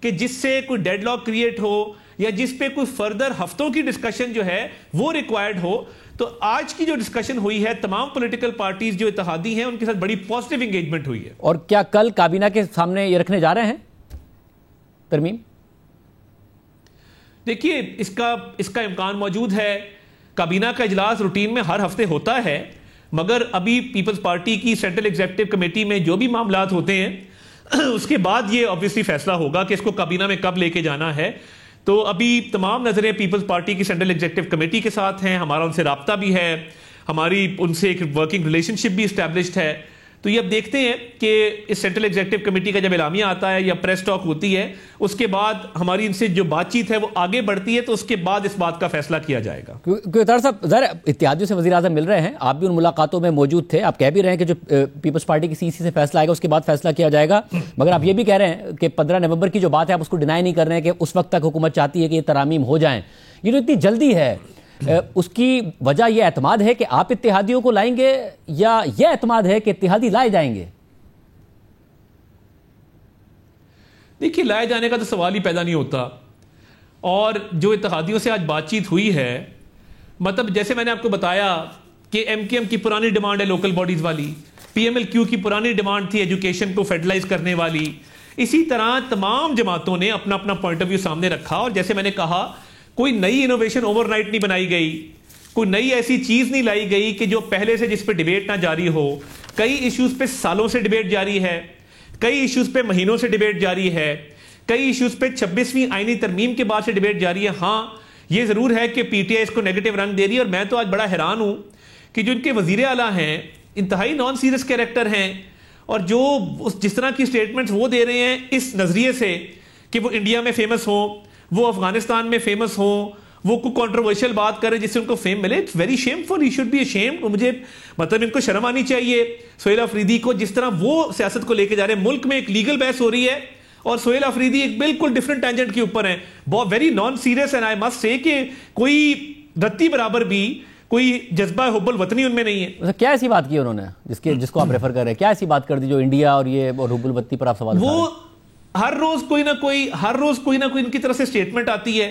कि जिससे कोई डेडलॉक क्रिएट हो या जिस पे कोई फर्दर हफ्तों की डिस्कशन जो है वो रिक्वायर्ड हो। तो आज की जो डिस्कशन हुई है, तमाम पॉलिटिकल पार्टीज जो इत्तेहादी हैं उनके साथ बड़ी पॉजिटिव एंगेजमेंट हुई है। और क्या कल काबीना के सामने ये रखने जा रहे हैं तरमीम? देखिए, इसका इम्कान मौजूद है। काबीना का इजलास रूटीन में हर हफ्ते होता है, मगर अभी पीपल्स पार्टी की सेंट्रल एग्जीक्यूटिव कमेटी में जो भी मामलात होते हैं उसके बाद ये ऑब्वियसली फैसला होगा कि इसको काबीना में कब लेके जाना है। तो अभी तमाम नजरें पीपल्स पार्टी की सेंट्रल एग्जीक्यूटिव कमेटी के साथ हैं, हमारा उनसे राब्ता भी है, हमारी उनसे एक वर्किंग रिलेशनशिप भी इस्टेब्लिश्ड है। तो ये अब देखते हैं कि इस सेंट्रल एग्जीक्यूटिव कमेटी का जब एलामिया आता है या प्रेस टॉक होती है, उसके बाद हमारी इनसे जो बातचीत है वो आगे बढ़ती है, तो उसके बाद इस बात का फैसला किया जाएगा। साहब, ज़रा इत्तेहादियों से वज़ीर आज़म मिल रहे हैं, आप भी उन मुलाकातों में मौजूद थे, आप कह भी रहे हैं कि जो पीपल्स पार्टी की सीसी से फैसला आएगा उसके बाद फैसला किया जाएगा, मगर आप ये भी कह रहे हैं कि 15 नवंबर की जो बात है आप उसको डिनाई नहीं कर रहे हैं कि उस वक्त तक हुकूमत चाहती है कि ये तरामीम हो जाएं। ये जो इतनी जल्दी है उसकी वजह यह एतमाद है कि आप इत्तेहादियों को लाएंगे या यह एतमाद है कि इत्तेहादी लाए जाएंगे? देखिए, लाए जाने का तो सवाल ही पैदा नहीं होता। और जो इत्तेहादियों से आज बातचीत हुई है, मतलब जैसे मैंने आपको बताया कि एमकेएम की पुरानी डिमांड है लोकल बॉडीज वाली, पीएमएलक्यू की पुरानी डिमांड थी एजुकेशन को फेडरलाइज करने वाली, इसी तरह तमाम जमातों ने अपना अपना पॉइंट ऑफ व्यू सामने रखा। और जैसे मैंने कहा, कोई नई इनोवेशन ओवरनाइट नहीं बनाई गई, कोई नई ऐसी चीज नहीं लाई गई कि जो पहले से जिस पे डिबेट ना जारी हो। कई इश्यूज पे सालों से डिबेट जारी है, कई इश्यूज पे महीनों से डिबेट जारी है, कई इश्यूज पे 26वीं आईनी तरमीम के बाद से डिबेट जारी है। हाँ, ये जरूर है कि पीटीआई इसको नेगेटिव रंग दे रही है, और मैं तो आज बड़ा हैरान हूं कि जो इनके वजीर आला हैं इंतहाई नॉन सीरियस कैरेक्टर हैं, और जो जिस तरह की स्टेटमेंट्स वो दे रहे हैं इस नजरिए से कि वो इंडिया में फेमस हो, वो अफगानिस्तान में फेमस हो, वो कोई कंट्रोवर्शियल बात करें जिससे उनको फेम मिले, it's very shameful, he should be ashamed. मुझे मतलब इनको शर्म आनी चाहिए। सोहेल अफरीदी को जिस तरह वो सियासत को लेके जा रहे हैं, मुल्क में एक लीगल बहस हो रही है और सोहेल अफरीदी एक बिल्कुल डिफरेंट टेंजेंट के ऊपर है, बहुत very non serious. And I must say कि कोई रत्ती बराबर भी कोई जज्बा हुब्बुल वतनी उनमें नहीं है। क्या ऐसी बात की उन्होंने जिसको आप रेफर कर रहे हैं? क्या ऐसी बात कर दी जो इंडिया और ये और हुब्बुल वतनी पर आप सवाल उठा रहे हैं? हर रोज कोई ना कोई इनकी तरफ से स्टेटमेंट आती है।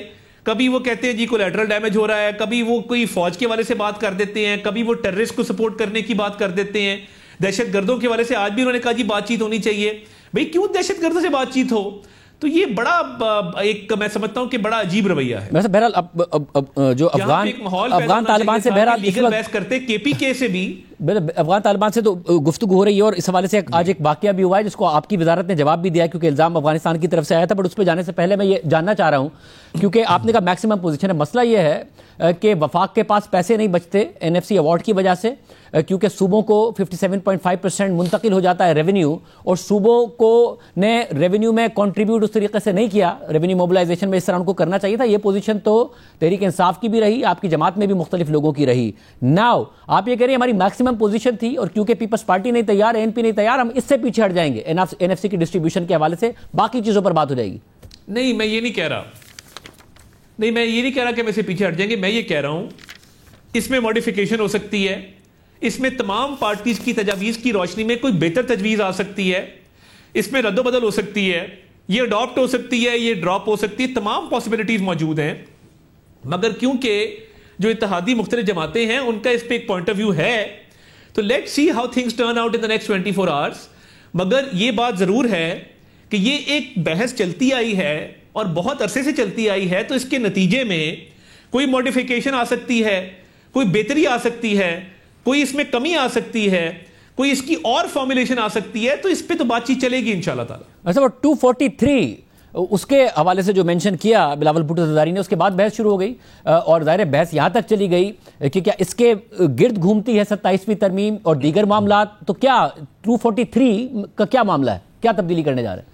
कभी वो कहते हैं जी कोलैटरल डैमेज हो रहा है, कभी वो कोई फौज के वाले से बात कर देते हैं, कभी वो टेररिस्ट को सपोर्ट करने की बात कर देते हैं, दहशतगर्दों के वाले से आज भी उन्होंने कहा जी बातचीत होनी चाहिए। भाई क्यों दहशतगर्दों से बातचीत हो? तो ये बड़ा एक मैं समझता हूं कि बड़ा अजीब रवैया है। वैसे बहरहाल अब जो अफगान तालिबान से बहरहाल लीगल बहस करते केपीके से भी अफगान तालिबान से तो गुफ्तगू हो रही है और इस हवाले से आज एक वाकया भी हुआ है जिसको आपकी वजारत ने जवाब भी दिया क्योंकि इल्जाम अफगानिस्तान की तरफ से आया था। बट उस पर जाने से पहले मैं ये जानना चाह रहा हूं क्योंकि आपने कहा मैक्सिमम पोजीशन है, मसला ये है कि वफाक के पास पैसे नहीं बचते एनएफसी अवार्ड की वजह से क्योंकि सूबों को 57.5% मुंतकिल हो जाता है रेवेन्यू और सूबों को ने रेवेन्यू में कंट्रीब्यूट उस तरीके से नहीं किया, रेवेन्यू मोबिलाइजेशन में इस तरह उनको करना चाहिए था। ये पोजीशन तो तहरीक इंसाफ की भी रही, आपकी जमात में भी मुख्तलिफ लोगों की रही। नाउ आप ये कह रहे हैं हमारी मैक्सिमम पोजीशन थी और क्योंकि पीपल्स पार्टी नहीं तैयार, एनपी नहीं तैयार, हम इससे पीछे हट जाएंगे एनएफसी की डिस्ट्रीब्यूशन के हवाले से, बाकी चीजों पर बात हो जाएगी। नहीं, मैं ये नहीं कह रहा, नहीं मैं ये नहीं कह रहा कि वैसे पीछे हट जाएंगे। मैं ये कह रहा हूं इसमें मॉडिफिकेशन हो सकती है, इसमें तमाम पार्टीज की तजावीज की रोशनी में कोई बेहतर तजवीज आ सकती है, इसमें रद्दोबदल हो सकती है, ये अडॉप्ट हो सकती है, ये ड्रॉप हो सकती है, तमाम पॉसिबिलिटीज मौजूद हैं। मगर क्योंकि जो इत्तेहादी मुख्तलिफ जमातें हैं उनका इस पर एक पॉइंट ऑफ व्यू है, तो let's see how things turn out in the next 24 hours. मगर ये बात जरूर है कि ये एक बहस चलती आई है और बहुत अरसे से चलती आई है, तो इसके नतीजे में कोई मॉडिफिकेशन आ सकती है, कोई बेहतरी आ सकती है, कोई इसमें कमी आ सकती है, कोई इसकी और फॉर्मुलेशन आ सकती है, तो इस पे तो बातचीत चलेगी इंशाल्लाह ताला। अच्छा, वो 243 उसके हवाले से जो मेंशन किया बिलावल भुट्टो ज़रदारी ने, उसके बाद बहस शुरू हो गई और ज़ाहिर बहस यहां तक चली गई कि क्या इसके गिर्द घूमती है 27वीं तरमीम और दीगर मामला। तो क्या 243 का क्या मामला है, क्या तब्दीली करने जा रहे हैं?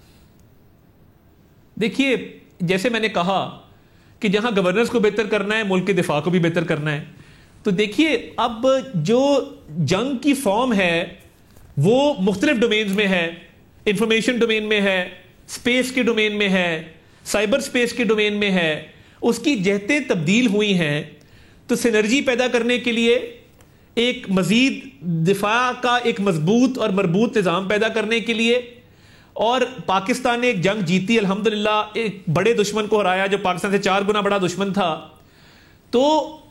देखिए, जैसे मैंने कहा कि जहां गवर्नेंस को बेहतर करना है, मुल्क के दिफा को भी बेहतर करना है, तो देखिए अब जो जंग की फॉर्म है वो मुख्तलिफ डोमेन्स में है, इंफॉर्मेशन डोमेन में है, स्पेस के डोमेन में है, साइबर स्पेस के डोमेन में है, उसकी जहतें तब्दील हुई हैं। तो सिनर्जी पैदा करने के लिए, एक मजीद दिफा का एक मजबूत और मरबूत निज़ाम पैदा करने के लिए, और पाकिस्तान ने एक जंग जीती अल्हम्दुलिल्लाह, एक बड़े दुश्मन को हराया जो पाकिस्तान से 4 गुना बड़ा दुश्मन था, तो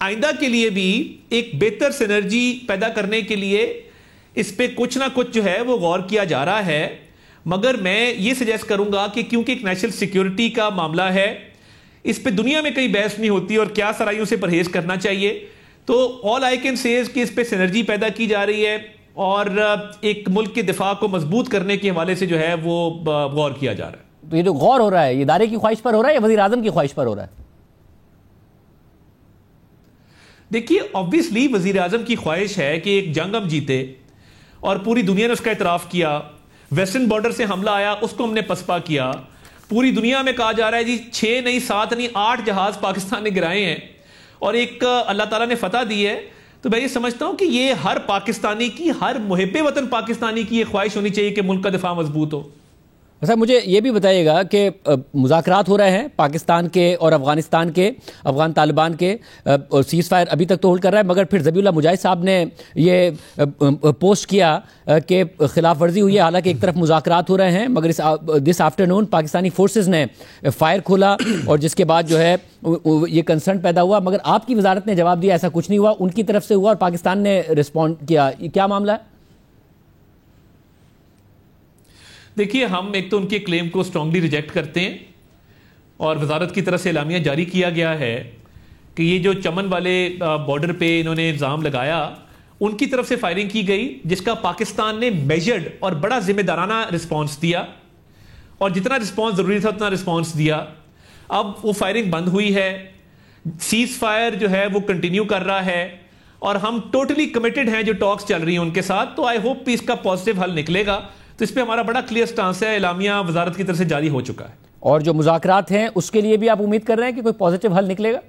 आइंदा के लिए भी एक बेहतर सिनर्जी पैदा करने के लिए इस पे कुछ ना कुछ जो है वो गौर किया जा रहा है। मगर मैं ये सजेस्ट करूंगा कि क्योंकि एक नेशनल सिक्योरिटी का मामला है, इस पे दुनिया में कई बहस नहीं होती और क्या सराइयों से परहेज करना चाहिए, तो ऑल आई कैन से कि इस पे सिनर्जी पैदा की जा रही है और एक मुल्क के दिफा को मजबूत करने के हवाले से जो है वो गौर किया जा रहा है। तो ये जो गौर हो रहा है, ये इदारे की ख्वाहिश पर हो रहा है या वज़ीर आज़म की ख्वाहिश पर हो रहा है? देखिए, ऑब्वियसली वजीर आजम की ख्वाहिश है कि एक जंग हम जीते और पूरी दुनिया ने उसका इतराफ किया, वेस्टर्न बॉर्डर से हमला आया उसको हमने पसपा किया, पूरी दुनिया में कहा जा रहा है जी 6 नहीं 7 नहीं 8 जहाज पाकिस्तान ने गिराए हैं और एक अल्लाह ताला ने फतह दी है। तो मैं ये समझता हूं कि ये हर पाकिस्तानी की, हर मुहिब्बे वतन पाकिस्तानी की ये ख्वाहिश होनी चाहिए कि मुल्क का दिफा मजबूत हो। अच्छा, मुझे ये भी बताइएगा कि मुज़ाकरात हो रहे हैं पाकिस्तान के और अफगानिस्तान के, अफगान तालिबान के, और सीज़ फायर अभी तक तो होल्ड कर रहा है, मगर फिर ज़बीउल्लाह मुजाहिद साहब ने ये पोस्ट किया कि खिलाफ वर्जी हुई है। हालांकि एक तरफ मुज़ाकरात हो रहे हैं मगर दिस आफ्टरनून पाकिस्तानी फोर्सेस ने फायर खोला और जिसके बाद जो है ये कंसर्न पैदा हुआ, मगर आपकी वजारत ने जवाब दिया ऐसा कुछ नहीं हुआ, उनकी तरफ से हुआ और पाकिस्तान ने रिस्पॉन्ड किया। क्या मामला है? देखिए, हम एक तो उनके क्लेम को स्ट्रांगली रिजेक्ट करते हैं और वजारत की तरफ से एलामिया जारी किया गया है कि ये जो चमन वाले बॉर्डर पे इन्होंने इल्ज़ाम लगाया, उनकी तरफ से फायरिंग की गई जिसका पाकिस्तान ने मेजर्ड और बड़ा जिम्मेदाराना रिस्पॉन्स दिया और जितना रिस्पॉन्स ज़रूरी था उतना रिस्पॉन्स दिया। अब वो फायरिंग बंद हुई है, सीज फायर जो है वो कंटिन्यू कर रहा है और हम टोटली कमिटेड हैं जो टॉक्स चल रही हैं उनके साथ। तो आई होप इसका पॉजिटिव हल निकलेगा। तो इस पे हमारा बड़ा क्लियर स्टांस है, एलामिया वजारत की तरफ से जारी हो चुका है। और जो मुज़ाकरात हैं उसके लिए भी आप उम्मीद कर रहे हैं कि कोई पॉजिटिव हल निकलेगा?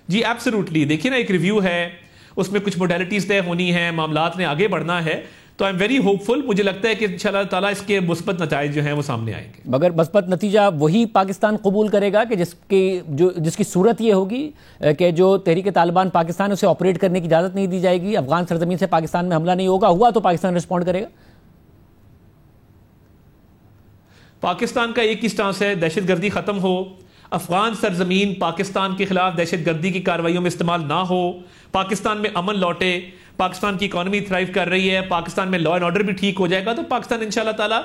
जी एब्सोल्युटली। देखिए ना, एक रिव्यू है, उसमें कुछ मोडेलिटीज तय होनी है, मामलात ने आगे बढ़ना है, तो आई एम वेरी होपफुल। मुझे लगता है कि इंशाल्लाह ताला इसके मुस्बत नतीजे जो हैं वो सामने आएंगे। मगर मुस्बत नतीजा वही पाकिस्तान कबूल करेगा कि जिसकी सूरत ये होगी कि जो तहरीक तालिबान पाकिस्तान उसे ऑपरेट करने की इजाजत नहीं दी जाएगी, अफगान सरजमीन से पाकिस्तान में हमला नहीं होगा, हुआ तो पाकिस्तान रिस्पॉन्ड करेगा। पाकिस्तान का एक ही स्टांस है, दहशतगर्दी खत्म हो, अफगान सरजमीन पाकिस्तान के खिलाफ दहशतगर्दी की कार्रवाइयों में इस्तेमाल ना हो, पाकिस्तान में अमन लौटे, पाकिस्तान की इकॉनमी थ्राइव कर रही है, पाकिस्तान में लॉ एंड ऑर्डर भी ठीक हो जाएगा, तो पाकिस्तान इंशाल्लाह ताला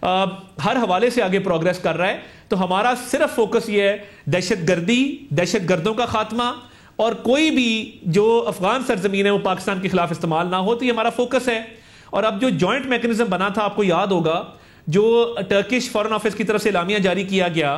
हर हवाले से आगे प्रोग्रेस कर रहा है। तो हमारा सिर्फ फोकस ये है दहशतगर्दी, दहशतगर्दों का खात्मा और कोई भी जो अफगान सरजमीन है वो पाकिस्तान के खिलाफ इस्तेमाल ना हो, तो ये हमारा फोकस है। और अब जो जॉइंट मैकेनिज्म बना था, आपको याद होगा, जो टर्किश फॉरेन ऑफिस की तरफ से एलामिया जारी किया गया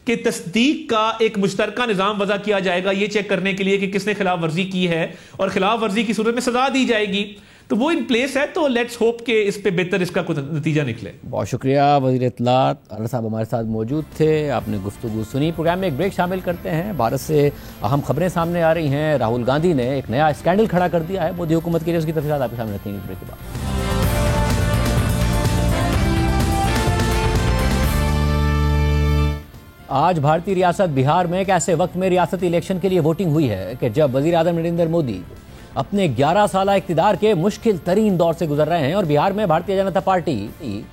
कि तस्दीक का एक मुश्तरका निज़ाम वज़ा किया जाएगा ये चेक करने के लिए कि किसने खिलाफ वर्जी की है और खिलाफ वर्जी की सूरत में सजा दी जाएगी, तो वो इन प्लेस है। तो लेट्स होप कि इस पे बेहतर इसका कुछ नतीजा निकले। बहुत शुक्रिया वज़ीर इत्तलात अरशद साहब हमारे साथ मौजूद थे, आपने गुफ्तगू सुनी। प्रोग्राम में एक ब्रेक शामिल करते हैं। भारत से अहम खबरें सामने आ रही हैं। राहुल गांधी ने एक नया स्कैंडल खड़ा कर दिया है मोदी हुकूमत के लिए, उसकी तफसीलात आपके सामने रखेंगे ब्रेक के बाद। आज भारतीय रियासत बिहार में एक ऐसे वक्त में रियासती इलेक्शन के लिए वोटिंग हुई है कि जब वज़ीर आज़म नरेंद्र मोदी अपने 11 साल इक़्तिदार के मुश्किल तरीन दौर से गुजर रहे हैं और बिहार में भारतीय जनता पार्टी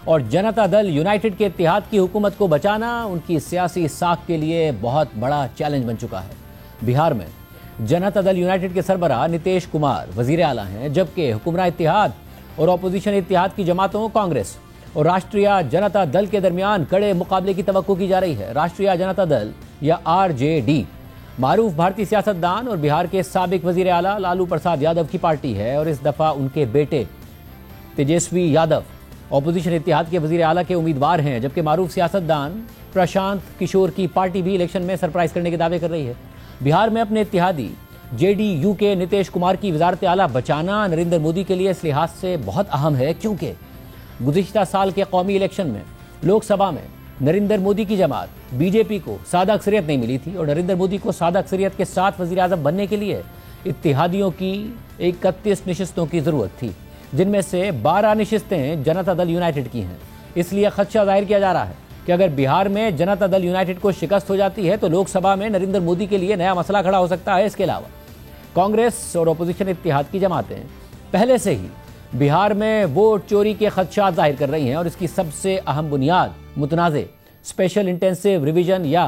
और जनता दल यूनाइटेड के इत्तेहाद की हुकूमत को बचाना उनकी सियासी साख के लिए बहुत बड़ा चैलेंज बन चुका है। बिहार में जनता दल यूनाइटेड के सरबराह नीतीश कुमार वज़ीर आला हैं, जबकि हुक्मरान इत्तेहाद और अपोजिशन इत्तेहाद की जमातों कांग्रेस और राष्ट्रीय जनता दल के दरमियान कड़े मुकाबले की तवक्को की जा रही है। राष्ट्रीय जनता दल या आरजेडी मारूफ भारतीय सियासतदान और बिहार के साबिक वजीर आला लालू प्रसाद यादव की पार्टी है और इस दफा उनके बेटे तेजस्वी यादव अपोजिशन इत्तेहाद के वजीर आला के उम्मीदवार हैं, जबकि मारूफ सियासतदान प्रशांत किशोर की पार्टी भी इलेक्शन में सरप्राइज करने के दावे कर रही है। बिहार में अपने इत्तेहादी जेडीयू के नीतीश कुमार की वजारत आला बचाना नरेंद्र मोदी के लिए इस लिहाज से बहुत अहम है क्योंकि गुज़िश्ता साल के कौमी इलेक्शन में लोकसभा में नरेंद्र मोदी की जमात बीजेपी को सादा अक्सरियत नहीं मिली थी और नरेंद्र मोदी को सादा अक्सरियत के साथ वज़ीर आज़म बनने के लिए इत्तेहादियों की 31 नशिस्तों की ज़रूरत थी, जिनमें से 12 नशिस्तें जनता दल यूनाइटेड की हैं। इसलिए खदशा जाहिर किया जा रहा है कि अगर बिहार में जनता दल यूनाइटेड को शिकस्त हो जाती है तो लोकसभा में नरेंद्र मोदी के लिए नया मसला खड़ा हो सकता है। इसके अलावा कांग्रेस और अपोजिशन इत्तेहाद की जमातें पहले से ही बिहार में वोट चोरी के खदशात जाहिर कर रही हैं और इसकी सबसे अहम बुनियाद मुतनाज़े स्पेशल इंटेंसिव रिवीजन या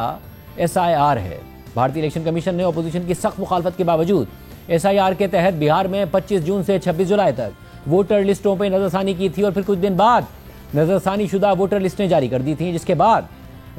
SIR है। भारतीय इलेक्शन कमीशन ने अपोजिशन की सख्त मुखालफत के बावजूद SIR के तहत बिहार में 25 जून से 26 जुलाई तक वोटर लिस्टों पर नज़रसानी की थी और फिर कुछ दिन बाद नज़रसानी शुदा वोटर लिस्टें जारी कर दी थी, जिसके बाद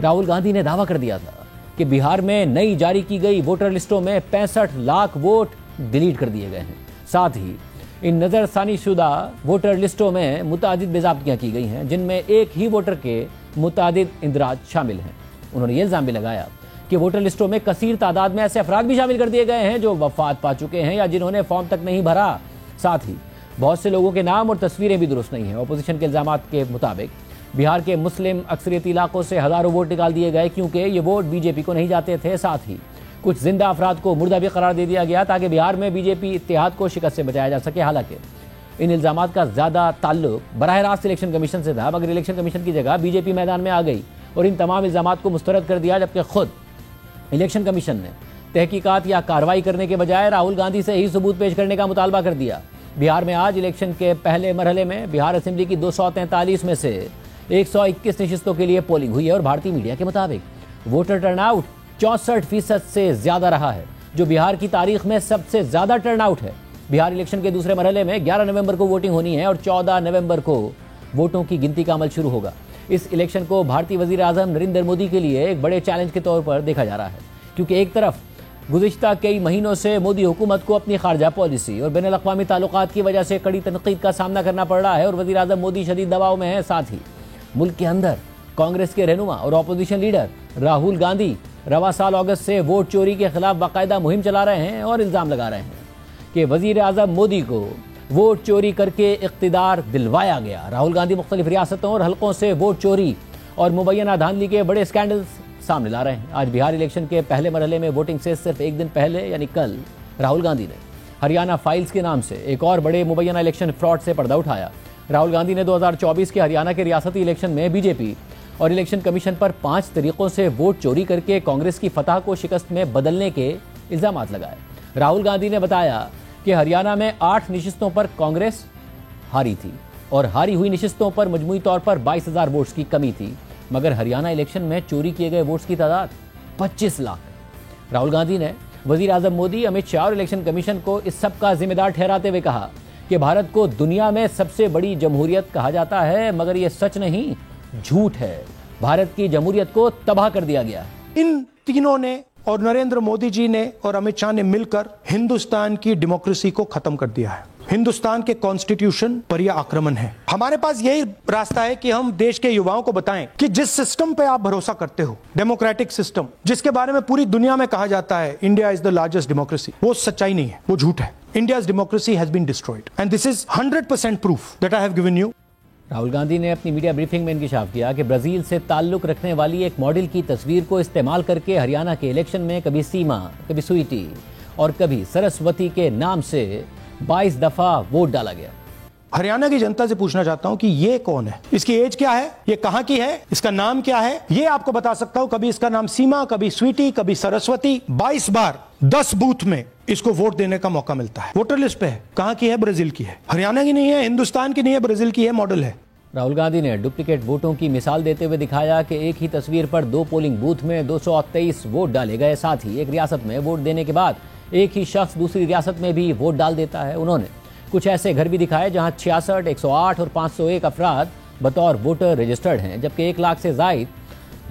राहुल गांधी ने दावा कर दिया था कि बिहार में नई जारी की गई वोटर लिस्टों में 65 लाख वोट डिलीट कर दिए गए हैं। साथ ही इन नज़रसानी शुदा वोटर लिस्टों में मुतादिद बेज़ाब्तियाँ की गई हैं, जिनमें एक ही वोटर के मुतादिद इंदराज शामिल हैं। उन्होंने ये इल्ज़ाम भी लगाया कि वोटर लिस्टों में कसीर तादाद में ऐसे अफराद भी शामिल कर दिए गए हैं जो वफात पा चुके हैं या जिन्होंने फॉर्म तक नहीं भरा। साथ ही बहुत से लोगों के नाम और तस्वीरें भी दुरुस्त नहीं हैं। अपोजिशन के इल्ज़ामात के मुताबिक बिहार के मुस्लिम अक्सरियती इलाकों से हज़ारों वोट निकाल दिए गए क्योंकि ये वोट बीजेपी को नहीं जाते थे। साथ ही कुछ जिंदा अफराद को मुर्दा भी करार दे दिया गया ताकि बिहार में बीजेपी इत्तेहाद को शिकस्त से बचाया जा सके। हालांकि इन इल्ज़ामात का ज़्यादा ताल्लुक बराह रास्त इलेक्शन कमीशन से था, मगर इलेक्शन कमीशन की जगह बीजेपी मैदान में आ गई और इन तमाम इल्ज़ामात को मुस्तरद कर दिया, जबकि खुद इलेक्शन कमीशन ने तहकीकात या कार्रवाई करने के बजाय राहुल गांधी से ही सबूत पेश करने का मुतालबा कर दिया। बिहार में आज इलेक्शन के पहले मरहले में बिहार असेंबली की 243 में से 121 नशिस्तों के लिए पोलिंग हुई है और भारतीय मीडिया के मुताबिक वोटर टर्नआउट 64% से ज़्यादा रहा है, जो बिहार की तारीख में सबसे ज़्यादा टर्नआउट है। बिहार इलेक्शन के दूसरे मरहले में 11 नवंबर को वोटिंग होनी है और 14 नवंबर को वोटों की गिनती का अमल शुरू होगा। इस इलेक्शन को भारतीय वज़ीर आज़म नरेंद्र मोदी के लिए एक बड़े चैलेंज के तौर पर देखा जा रहा है, क्योंकि एक तरफ गुज़िश्ता कई महीनों से मोदी हुकूमत को अपनी खारजा पॉलिसी और बैनुल अक़वामी ताल्लुकात की वजह से कड़ी तनक़ीद का सामना करना पड़ रहा है और वज़ीर आज़म मोदी शदीद दबाव में है। साथ ही मुल्क के अंदर कांग्रेस के रहनुमा और अपोजिशन लीडर राहुल गांधी रवा साल अगस्त से वोट चोरी के खिलाफ बाकायदा मुहिम चला रहे हैं और इल्ज़ाम लगा रहे हैं कि वज़ीर आज़म मोदी को वोट चोरी करके इक़्तिदार दिलवाया गया। राहुल गांधी मुख्तलिफ रियासतों और हल्कों से वोट चोरी और मुबैना धांधली के बड़े स्कैंडल्स सामने ला रहे हैं। आज बिहार इलेक्शन के पहले मरहले में वोटिंग से सिर्फ एक दिन पहले यानी कल राहुल गांधी ने हरियाणा फाइल्स के नाम से एक और बड़े मुबैना इलेक्शन फ्रॉड से पर्दा उठाया। राहुल गांधी ने 2024 के हरियाणा के रियासती इलेक्शन में बीजेपी और इलेक्शन कमीशन पर 5 तरीकों से वोट चोरी करके कांग्रेस की फतह को शिकस्त में बदलने के इल्ज़ाम लगाए। राहुल गांधी ने बताया कि हरियाणा में 8 नशिस्तों पर कांग्रेस हारी थी और हारी हुई नशिस्तों पर मजमूई तौर पर 22,000 वोट्स की कमी थी, मगर हरियाणा इलेक्शन में चोरी किए गए वोट्स की तादाद 25 लाख। राहुल गांधी ने वज़ीर आज़म मोदी, अमित शाह और इलेक्शन कमीशन को इस सब का जिम्मेदार ठहराते हुए कहा कि भारत को दुनिया में सबसे बड़ी जमहूरियत कहा जाता है, मगर यह सच नहीं, झूठ है। भारत की जमहूरियत को तबाह कर दिया गया। इन तीनों ने और नरेंद्र मोदी जी ने और अमित शाह ने मिलकर हिंदुस्तान की डेमोक्रेसी को खत्म कर दिया है। हिंदुस्तान के कॉन्स्टिट्यूशन पर यह आक्रमण है। हमारे पास यही रास्ता है कि हम देश के युवाओं को बताएं कि जिस सिस्टम पे आप भरोसा करते हो, डेमोक्रेटिक सिस्टम, जिसके बारे में पूरी दुनिया में कहा जाता है India is the largest democracy, वो सच्चाई नहीं है, वो झूठ है। India's democracy has been destroyed and this is 100% proof that I have given you. Rahul Gandhi ने अपनी मीडिया ब्रीफिंग में इंकशाफ किया कि ब्राजील से ताल्लुक रखने वाली एक मॉडल की तस्वीर को इस्तेमाल करके हरियाणा के इलेक्शन में कभी सीमा, कभी स्वीटी और कभी सरस्वती के नाम से 22 दफा वोट डाला गया। हरियाणा की जनता से पूछना चाहता हूं कि ये कौन है, इसकी एज क्या है, ये कहां की है, इसका नाम क्या है, ये आपको बता सकता हूं। कभी इसका नाम सीमा, कभी स्वीटी, कभी सरस्वती। 22 बार 10 बूथ में इसको वोट देने का मौका मिलता है। वोटर लिस्ट पे है। कहां की है? ब्राजील की है। हरियाणा की नहीं है, हिंदुस्तान की नहीं है, ब्राजील की है, मॉडल है। राहुल गांधी ने डुप्लीकेट वोटों की मिसाल देते हुए दिखाया कि एक ही तस्वीर पर 2 पोलिंग बूथ में 223 वोट डाले गए। साथ ही एक रियासत में वोट देने के बाद एक ही शख्स दूसरी रियासत में भी वोट डाल देता है। उन्होंने कुछ ऐसे घर भी दिखाए जहां 66, 108 और 501 अफराद बतौर वोटर रजिस्टर्ड हैं, जबकि 1 लाख से जायद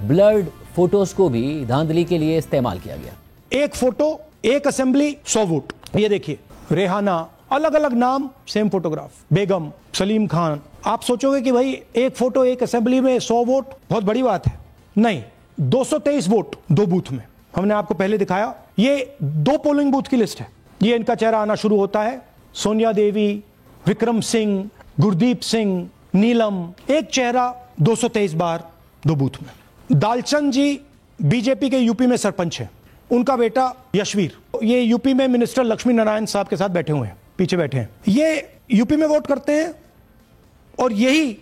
ब्लर्ड फोटोज को भी धांधली के लिए इस्तेमाल किया गया। एक फोटो, एक असेंबली, 100 वोट। ये देखिए, रेहाना, अलग अलग नाम, सेम फोटोग्राफ, बेगम, सलीम खान। आप सोचोगे कि भाई एक फोटो एक असेंबली में 100 वोट बहुत बड़ी बात है। नहीं, 223 वोट 2 बूथ में। हमने आपको पहले दिखाया, ये 2 पोलिंग बूथ की लिस्ट है। ये इनका चेहरा आना शुरू होता है। सोनिया देवी, विक्रम सिंह, गुरदीप सिंह, नीलम, एक चेहरा 223 बार 2 बूथ में। दालचंद जी बीजेपी के यूपी में सरपंच है, उनका बेटा यशवीर, ये यूपी में मिनिस्टर लक्ष्मी नारायण साहब के साथ बैठे हुए हैं, पीछे बैठे हैं। ये यूपी में वोट करते हैं और यही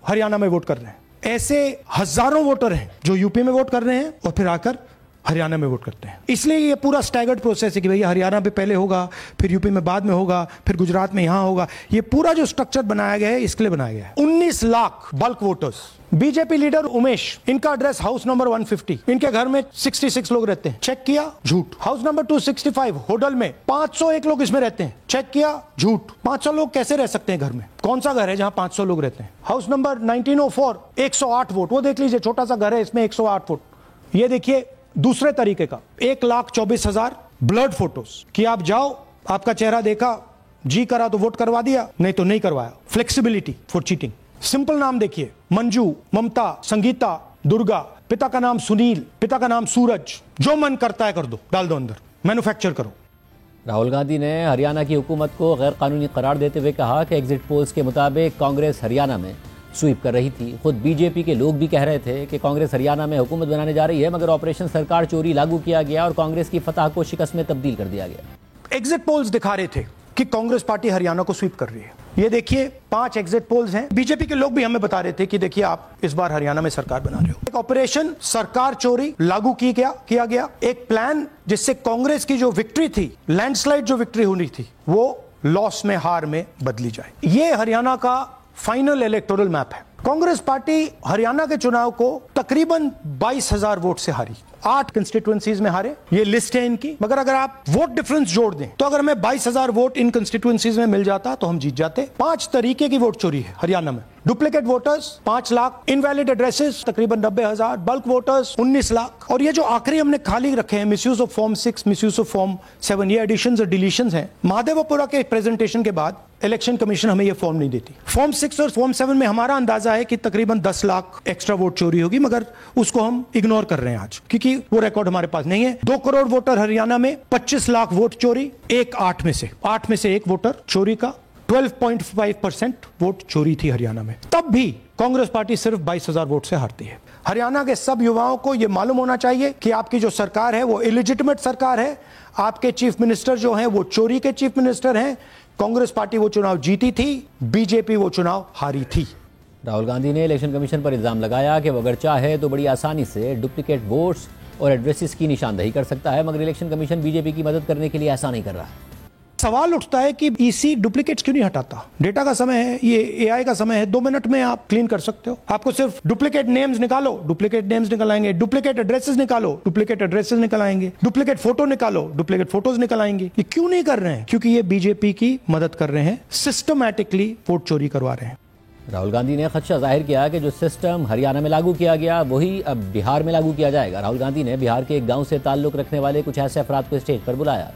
हरियाणा में वोट कर रहे हैं। ऐसे हजारों वोटर हैं जो यूपी में वोट कर रहे हैं और फिर आकर हरियाणा में वोट करते हैं। इसलिए ये पूरा स्टैगर्ड प्रोसेस है कि भैया हरियाणा में पहले होगा, फिर यूपी में बाद में होगा, फिर गुजरात में यहां होगा। ये पूरा जो स्ट्रक्चर बनाया गया है इसके लिए बनाया गया है। 19 lakh bulk voters. BJP leader Umesh, इनका एड्रेस हाउस नंबर 150, इनके घर में 66 लोग रहते हैं। चेक किया, झूठ। हाउस नंबर 265 होडल में 501 लोग इसमें रहते हैं। चेक किया, झूठ। 500 लोग कैसे रह सकते हैं घर में? कौन सा घर है जहां 500 लोग रहते हैं? हाउस नंबर 1904 108 वोट, वो देख लीजिए, छोटा सा घर है, इसमें 108 वोट। ये देखिए दूसरे तरीके का 1,24,000 ब्लड फोटोज कि आप जाओ, आपका चेहरा देखा, जी करा तो वोट करवा दिया, नहीं तो नहीं करवाया। Flexibility for cheating. सिंपल नाम देखिए, मंजू, ममता, संगीता, दुर्गा, पिता का नाम सुनील, पिता का नाम सूरज। जो मन करता है कर दो, डाल दो अंदर, मैन्युफैक्चर करो। राहुल गांधी ने हरियाणा की हुकूमत को गैर कानूनी करार देते हुए कहा कि एग्जिट पोल्स के मुताबिक कांग्रेस हरियाणा में स्वीप कर रही थी। खुद बीजेपी के लोग भी कह रहे थे कि कांग्रेस हरियाणा में हुकूमत बनाने जा रही है, मगर ऑपरेशन सरकार चोरी लागू किया गया और कांग्रेस की फतह को शिकस्त में तब्दील कर दिया गया। एग्जिट पोल्स दिखा रहे थे कि कांग्रेस पार्टी हरियाणा को स्वीप कर रही है। ये देखिए 5 एग्जिट पोल्स हैं। बीजेपी के लोग भी हमें बता रहे थे कि देखिए आप इस बार हरियाणा में सरकार बना रहे हो। एक ऑपरेशन सरकार चोरी लागू किया गया। एक प्लान जिससे कांग्रेस की जो विक्ट्री थी, लैंडस्लाइड जो विक्ट्री होनी थी, वो लॉस में, हार में बदली जाए। ये हरियाणा का फाइनल इलेक्टोरल मैप है। कांग्रेस पार्टी हरियाणा के चुनाव को तकरीबन 22,000 वोट से हारी। 8 कंस्टिट्यूएंसीज में हारे, ये लिस्ट है इनकी। मगर अगर आप वोट डिफरेंस जोड़ दें तो अगर हमें 22,000 वोट इन कंस्टिट्यूएंसीज में मिल जाता तो हम जीत जाते। 5 तरीके की वोट चोरी है हरियाणा में। Duplicate voters 5 lakh, invalid addresses तकरीबन 90,000, बल्क वोटर्स 19 लाख। और ये जो आखिरी हमने खाली रखे हैं, misuse of form 6, misuse of form 7, ये एडिशंस और डिलीशंस हैं। महादेवपुरा के प्रेजेंटेशन के बाद इलेक्शन कमीशन हमें ये फॉर्म नहीं देती। फॉर्म 6 और फॉर्म 7 में हमारा अंदाजा है कि तकरीबन 10 लाख एक्स्ट्रा वोट चोरी होगी, मगर उसको हम इग्नोर कर रहे हैं आज, क्योंकि वो रिकॉर्ड हमारे पास नहीं है। 2 करोड़ वोटर हरियाणा में, 25 लाख वोट चोरी। 8 में से 1 वोटर चोरी का। 12.5% वोट चोरी थी हरियाणा में। तब भी कांग्रेस पार्टी सिर्फ 22,000 वोट से हारती है। हरियाणा के सब युवाओं को यह मालूम होना चाहिए कि आपकी जो सरकार है वो इलिजिटिमेट सरकार है। आपके चीफ मिनिस्टर जो हैं वो चोरी के चीफ मिनिस्टर हैं। कांग्रेस पार्टी वो चुनाव जीती थी, बीजेपी वो चुनाव हारी थी। राहुल गांधी ने इलेक्शन कमीशन पर इल्जाम लगाया कि वो अगर चाहे तो बड़ी आसानी से डुप्लीकेट वोट्स और एड्रेसेस की निशानदेही कर सकता है, मगर इलेक्शन कमीशन बीजेपी की मदद करने के लिए ऐसा नहीं कर रहा है। सवाल उठता है कि ईसी डुप्लीकेट्स क्यों नहीं हटाता? डेटा का समय है, ये एआई का समय है, 2 मिनट में आप क्लीन कर सकते हो। आपको सिर्फ डुप्लीकेट नेम्स निकालो, डुप्लीकेट नेम्स निकल आएंगे, डुप्लीकेट एड्रेसेस निकालो, डुप्लीकेट एड्रेसेस निकल आएंगे, डुप्लीकेट फोटो निकालो, डुप्लीकेट फोटोज निकल आएंगे। ये क्यों नहीं कर रहे हैं? क्योंकि ये बीजेपी की मदद कर रहे हैं, सिस्टमैटिकली वोट चोरी करवा रहे हैं। राहुल गांधी ने खदशा जाहिर किया कि जो सिस्टम हरियाणा में लागू किया गया वही अब बिहार में लागू किया जाएगा। राहुल गांधी ने बिहार के एक गांव से ताल्लुक रखने वाले कुछ ऐसे अफराद को स्टेज पर बुलाया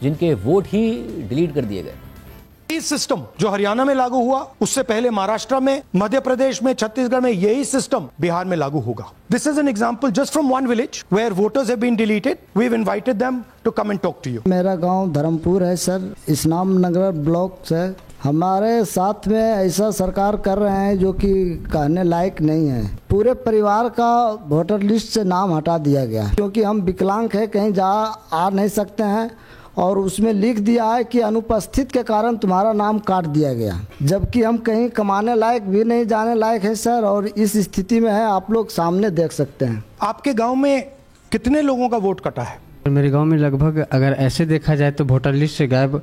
जिनके वोट ही डिलीट कर दिए गए। इस सिस्टम जो हरियाणा में लागू हुआ, उससे पहले महाराष्ट्र में, मध्य प्रदेश में, छत्तीसगढ़ में यही सिस्टम बिहार में लागू होगा। This is an example just from one village where voters have been deleted. We have invited them to come and talk to you. मेरा गांव धर्मपुर है सर, इस्लाम नगर ब्लॉक से। हमारे साथ में ऐसा सरकार कर रहे हैं जो कि कहने लायक नहीं है। पूरे परिवार का वोटर लिस्ट से नाम हटा दिया गया क्योंकि हम विकलांग है, कहीं जा आ नहीं सकते हैं, और उसमें लिख दिया है कि अनुपस्थित के कारण तुम्हारा नाम काट दिया गया, जबकि हम कहीं कमाने लायक भी नहीं जाने लायक है सर। और इस स्थिति में है, आप लोग सामने देख सकते हैं। आपके गांव में कितने लोगों का वोट कटा है? मेरे गांव में लगभग अगर ऐसे देखा जाए तो वोटर लिस्ट से गायब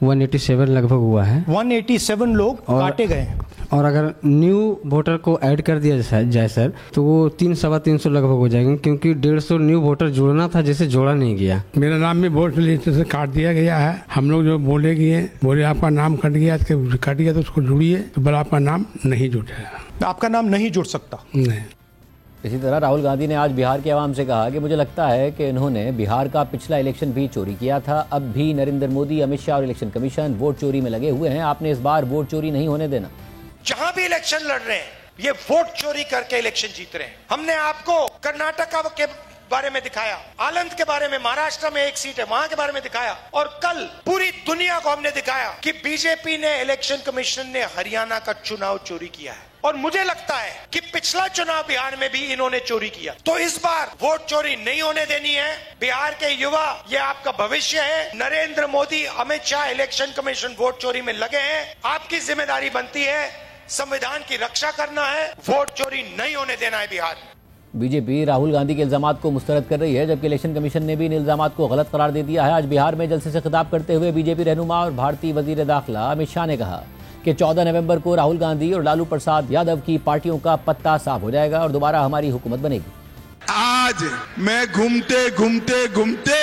187 लगभग हुआ है। 187 लोग काटे गए हैं। और अगर न्यू वोटर को ऐड कर दिया जाए सर तो वो 300-350 लगभग हो जाएंगे, क्योंकि 150 न्यू वोटर जोड़ना था जिसे जोड़ा नहीं गया। मेरा नाम भी वोट लिस्ट से काट दिया गया है। हम लोग जो बोले आपका नाम कट गया तो उसको जुड़िए, तो बोला आपका नाम नहीं जुड़ेगा। आपका नाम नहीं जुड़ सकता। नहीं। इसी तरह राहुल गांधी ने आज बिहार के अवाम से कहा कि मुझे लगता है कि इन्होंने बिहार का पिछला इलेक्शन भी चोरी किया था। अब भी नरेंद्र मोदी, अमित शाह और इलेक्शन कमीशन वोट चोरी में लगे हुए हैं। आपने इस बार वोट चोरी नहीं होने देना। जहां भी इलेक्शन लड़ रहे हैं ये वोट चोरी करके इलेक्शन जीत रहे हैं। हमने आपको कर्नाटका के बारे में दिखाया, आनंद के बारे में, महाराष्ट्र में एक सीट है वहां के बारे में दिखाया, और कल पूरी दुनिया को हमने दिखाया कि बीजेपी ने, इलेक्शन कमीशन ने हरियाणा का चुनाव चोरी किया है। और मुझे लगता है कि पिछला चुनाव बिहार में भी इन्होंने चोरी किया। तो इस बार वोट चोरी नहीं होने देनी है। बिहार के युवा, ये आपका भविष्य है। Narendra Modi, Amit Shah, election commission vote चोरी में लगे हैं। आपकी जिम्मेदारी बनती है संविधान की रक्षा करना है, वोट चोरी नहीं होने देना है बिहार में। बीजेपी राहुल गांधी के इल्जामात को मुस्तरद कर रही है, जबकि इलेक्शन कमीशन ने भी इन इल्जामात को गलत करार दे दिया है। आज बिहार में जलसे से खिताब करते हुए बीजेपी रहनुमा और भारतीय वजीर दाखिला अमित शाह ने कहा कि 14 नवंबर को राहुल गांधी और लालू प्रसाद यादव की पार्टियों का पत्ता साफ हो जाएगा और दोबारा हमारी हुकूमत बनेगी। आज मैं घूमते घूमते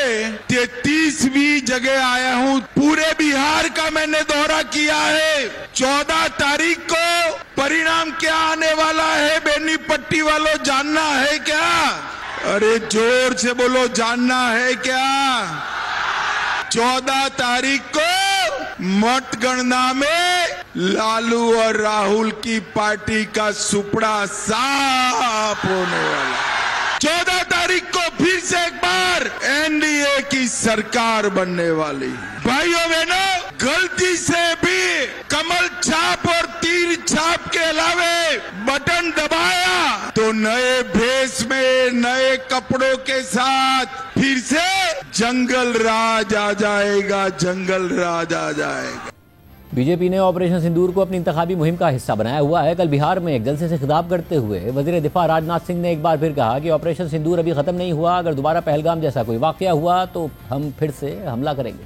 33वीं जगह आया हूँ। पूरे बिहार का मैंने दौरा किया है। 14 तारीख को परिणाम क्या आने वाला है, बेनीपट्टी वालों जानना है क्या? अरे जोर से बोलो, जानना है क्या? 14 तारीख को मतगणना में लालू और राहुल की पार्टी का सुपड़ा साफ होने वाला। 14 तारीख को फिर से एक बार एनडीए की सरकार बनने वाली। भाइयों बहनों, गलती से भी कमल छाप और तीर छाप के अलावे बटन दबाया तो नए भेष में, नए कपड़ों के साथ फिर से जंगल राज आ जाएगा, जंगल राज आ जाएगा। बीजेपी ने ऑपरेशन सिंदूर को अपनी इंतखाबी मुहिम का हिस्सा बनाया हुआ है। कल बिहार में एक जलसे से खिताब करते हुए वजीर दिफा राजनाथ सिंह ने एक बार फिर कहा कि ऑपरेशन सिंदूर अभी खत्म नहीं हुआ। अगर दोबारा पहलगाम जैसा कोई वाकया हुआ तो हम फिर से हमला करेंगे।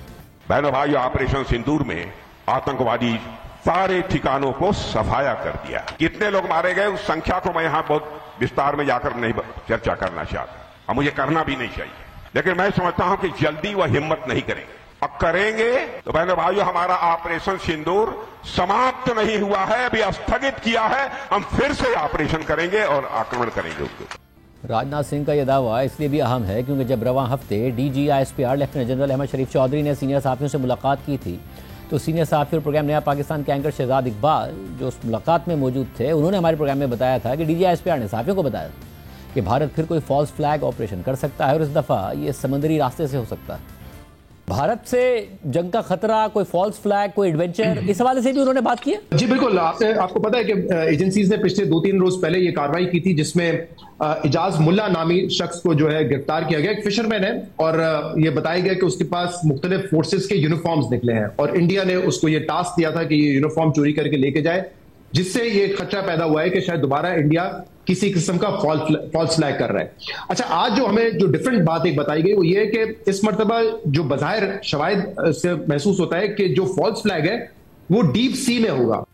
बहनों भाइयों, ऑपरेशन सिंदूर में आतंकवादी सारे ठिकानों को सफाया कर दिया। कितने लोग मारे गए उस संख्या को मैं यहाँ बहुत विस्तार में जाकर नहीं चर्चा करना चाहता, और मुझे करना भी नहीं चाहिए। लेकिन मैं समझता हूं कि जल्दी वह हिम्मत नहीं करेंगे। अब करेंगे तो बहनों भाइयों, हमारा ऑपरेशन सिंदूर समाप्त नहीं हुआ है, अभी स्थगित किया है। हम फिर से ऑपरेशन करेंगे और आक्रमण करेंगे उसको। राजनाथ सिंह का यह दावा इसलिए भी अहम है क्योंकि जब रवां हफ्ते DGISPR लेफ्टिनेंट जनरल अहमद शरीफ चौधरी ने सीनियर साथियों से मुलाकात की थी तो सीनियर साथी और प्रोग्राम नया पाकिस्तान के एंकर शहजाद इकबाल जो उस मुलाकात में मौजूद थे, उन्होंने हमारे प्रोग्राम में बताया था कि DGISPR ने साथियों को बताया कि भारत फिर कोई फॉल्स फ्लैग ऑपरेशन कर सकता है और इस दफा ये समुद्री रास्ते से हो सकता है। भारत से जंग का खतरा, कोई फॉल्स फ्लैग, कोई एडवेंचर, इस हवाले से भी उन्होंने बात की है। जी बिल्कुल, आपको पता है कि एजेंसीज ने पिछले 2-3 रोज पहले ये कार्रवाई की थी जिसमें इजाज मुल्ला नामी शख्स को जो है गिरफ्तार किया गया। एक फिशरमैन है और ये बताया गया कि उसके पास मुख्तलिफ फोर्सेस के यूनिफॉर्म्स निकले हैं और इंडिया ने उसको ये टास्क दिया था कि ये यूनिफॉर्म चोरी करके लेके जाए, जिससे ये खतरा पैदा हुआ है कि शायद दोबारा इंडिया किसी किस्म का फॉल्स फ्लैग कर रहा है। अच्छा, आज जो हमें जो डिफरेंट बात एक बताई गई वो ये है कि इस मर्तबा जो बज़ाहिर शवाहिद से महसूस होता है कि जो फॉल्स फ्लैग है वो डीप सी में होगा।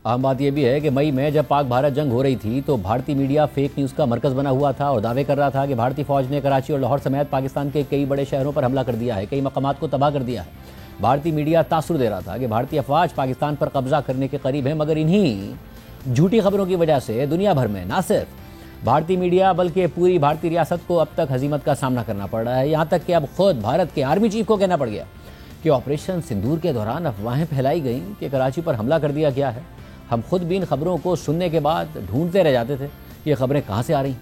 अहम बात यह भी है कि मई में जब पाक भारत जंग हो रही थी तो भारतीय मीडिया फेक न्यूज़ का मरकज़ बना हुआ था और दावे कर रहा था कि भारतीय फौज ने कराची और लाहौर समेत पाकिस्तान के कई बड़े शहरों पर हमला कर दिया है, कई मकामात को तबाह कर दिया है। भारतीय मीडिया तासुर दे रहा था कि भारतीय अफवाज पाकिस्तान पर कब्जा करने के करीब है, मगर इन्हीं झूठी खबरों की वजह से दुनिया भर में ना सिर्फ भारतीय मीडिया बल्कि पूरी भारतीय रियासत को अब तक हजीमत का सामना करना पड़ रहा है। यहाँ तक कि अब खुद भारत के आर्मी चीफ को कहना पड़ गया कि ऑपरेशन सिंदूर के दौरान अफवाहें फैलाई गई कि कराची पर हमला कर दिया गया है। हम खुद भी इन खबरों को सुनने के बाद ढूंढते रह जाते थे ये खबरें कहां से आ रही।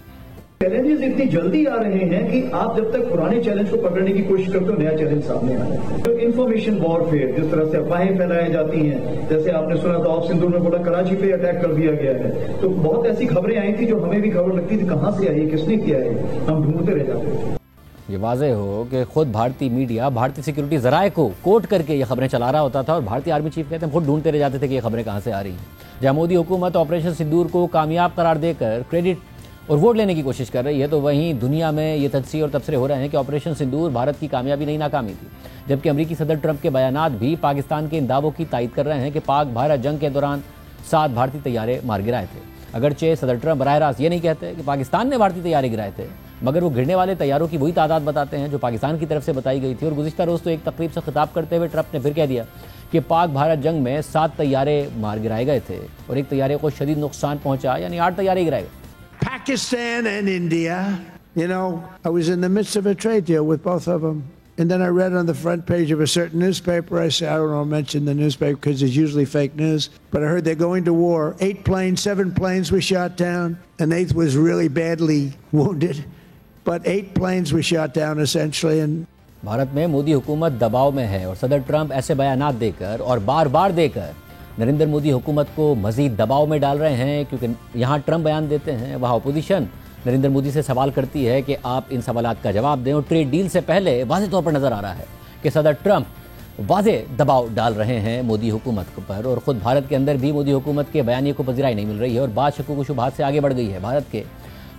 चैलेंजेस इतनी जल्दी आ रहे हैं कि आप जब तक पुराने चैलेंज को पकड़ने की कोशिश करते हो नया चैलेंज सामने आ रहा है। तो इन्फॉर्मेशन वॉरफेयर, जिस तरह से अफवाहें फैलाई जाती हैं, जैसे आपने सुना था ऑफ सिंदूर में बोला कराची पे अटैक कर दिया गया है, तो बहुत ऐसी खबरें आई थी जो हमें भी खबर लगती थी कहां से आई, किसने किया है, हम ढूंढते रह जाते थे। ये वाज़ेह हो कि खुद भारतीय मीडिया भारतीय सिक्योरिटी ज़राए को कोट करके ये खबरें चला रहा होता था और भारतीय आर्मी चीफ कहते हैं खुद ढूंढते रह जाते थे कि ये खबरें कहाँ से आ रही हैं। जहाँ मोदी हुकूमत ऑपरेशन सिंदूर को कामयाब करार देकर क्रेडिट और वोट लेने की कोशिश कर रही है, तो वहीं दुनिया में ये तजज़िये और तबसरे हो रहे हैं कि ऑपरेशन सिंदूर भारत की कामयाबी नहीं नाकामी थी। जबकि अमरीकी सदर ट्रंप के बयानात भी पाकिस्तान के इन दावों की तायद कर रहे हैं कि पाक भारत जंग के दौरान 7 भारतीय तैयारे मार गिराए थे। अगरचे सदर ट्रंप बराह रास्त ये नहीं कहते कि पाकिस्तान ने भारतीय तैयारे गिराए थे, मगर वो गिरने वाले तैयारों की वही तादाद बताते हैं जो पाकिस्तान की तरफ से बताई गई थी। और गुज़िश्ता रोज़ तो एक तकरीब से खिताब करते हुए ट्रंप ने फिर कह दिया कि पाक भारत जंग में 7 तैयारे मार गिराए गए थे और एक तैयारे को शदीद नुकसान पहुंचा, यानी 8 तैयारे गिराए गए। Pakistan and India, you know, I was in the midst of a trade deal with both of them. And then I read on the front page of a certain newspaper, I said, I don't want to mention the newspaper because it's usually fake news, but I heard they're going to war. 8 planes, 7 planes were shot down. An 8th was really badly wounded, but 8 planes were shot down essentially. And Bharat में मोदी हुकूमत दबाव में है और सदर Trump ऐसे बयानात देकर और बार बार देकर नरेंद्र मोदी हुकूमत को मजीद दबाव में डाल रहे हैं, क्योंकि यहाँ ट्रंप बयान देते हैं, वहाँ अपोजिशन नरेंद्र मोदी से सवाल करती है कि आप इन सवालात का जवाब दें। और ट्रेड डील से पहले वाज़ेह तौर पर नजर आ रहा है कि सदर ट्रंप वाज़ेह दबाव डाल रहे हैं मोदी हुकूमत पर, और ख़ुद भारत के अंदर भी मोदी हुकूमत के बयानिए को पज़ीराई नहीं मिल रही है और बात शक़ूक़ व शुबहात से आगे बढ़ गई है। भारत के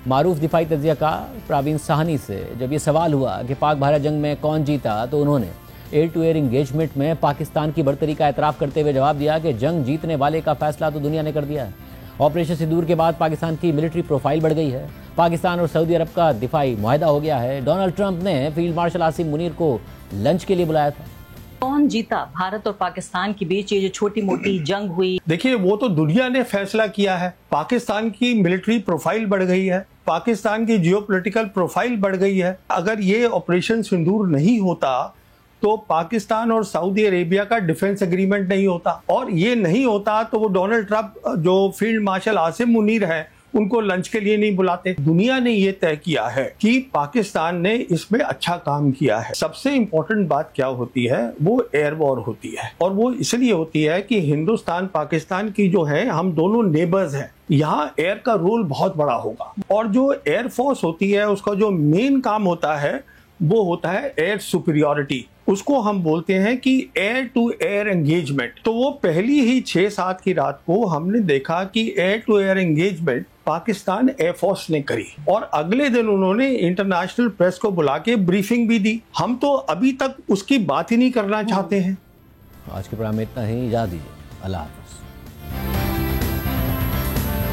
मारूफ दिफाई तज्ज़ियाकार प्रवीण साहनी से जब ये सवाल हुआ कि पाक भारत जंग में कौन जीता, तो उन्होंने एयर टू एयर इंगेजमेंट में पाकिस्तान की बढ़तरी का एतराफ़ करते हुए जवाब दिया कि जंग जीतने वाले का फैसला तो दुनिया ने कर दिया है। ऑपरेशन सिंदूर के बाद पाकिस्तान की मिलिट्री प्रोफाइल बढ़ गई है, पाकिस्तान और सऊदी अरब का दिफाई मुआहदा हो गया है। डोनाल्ड ट्रंप ने फील्ड मार्शल आसिम मुनीर को लंच के लिए बुलाया था। कौन जीता भारत और पाकिस्तान के बीच ये जो छोटी मोटी जंग हुई? देखिए, वो तो दुनिया ने फैसला किया है। पाकिस्तान की मिलिट्री प्रोफाइल बढ़ गई है, पाकिस्तान की जियोपॉलिटिकल प्रोफाइल बढ़ गई है। अगर ये ऑपरेशन सिंदूर नहीं होता तो पाकिस्तान और सऊदी अरेबिया का डिफेंस एग्रीमेंट नहीं होता, और ये नहीं होता तो वो डोनाल्ड ट्रंप जो फील्ड मार्शल आसिम मुनीर है उनको लंच के लिए नहीं बुलाते। दुनिया ने ये तय किया है कि पाकिस्तान ने इसमें अच्छा काम किया है। सबसे इंपॉर्टेंट बात क्या होती है, वो एयर वॉर होती है, और वो इसलिए होती है कि हिंदुस्तान पाकिस्तान की जो है, हम दोनों नेबर्स हैं, यहाँ एयर का रोल बहुत बड़ा होगा। और जो एयर फोर्स होती है उसका जो मेन काम होता है वो होता है एयर सुपीरियोरिटी, उसको हम बोलते हैं कि एयर टू एयर एंगेजमेंट। तो वो पहली ही 6-7 की रात को हमने देखा कि air to air engagement Pakistan air force ने करी, और अगले दिन उन्होंने इंटरनेशनल प्रेस को बुला के ब्रीफिंग भी दी। हम तो अभी तक उसकी बात ही नहीं करना चाहते हैं। आज के प्रोग्राम में इतना ही, इजाज़त दीजिए, अल्लाह हाफ़िज़।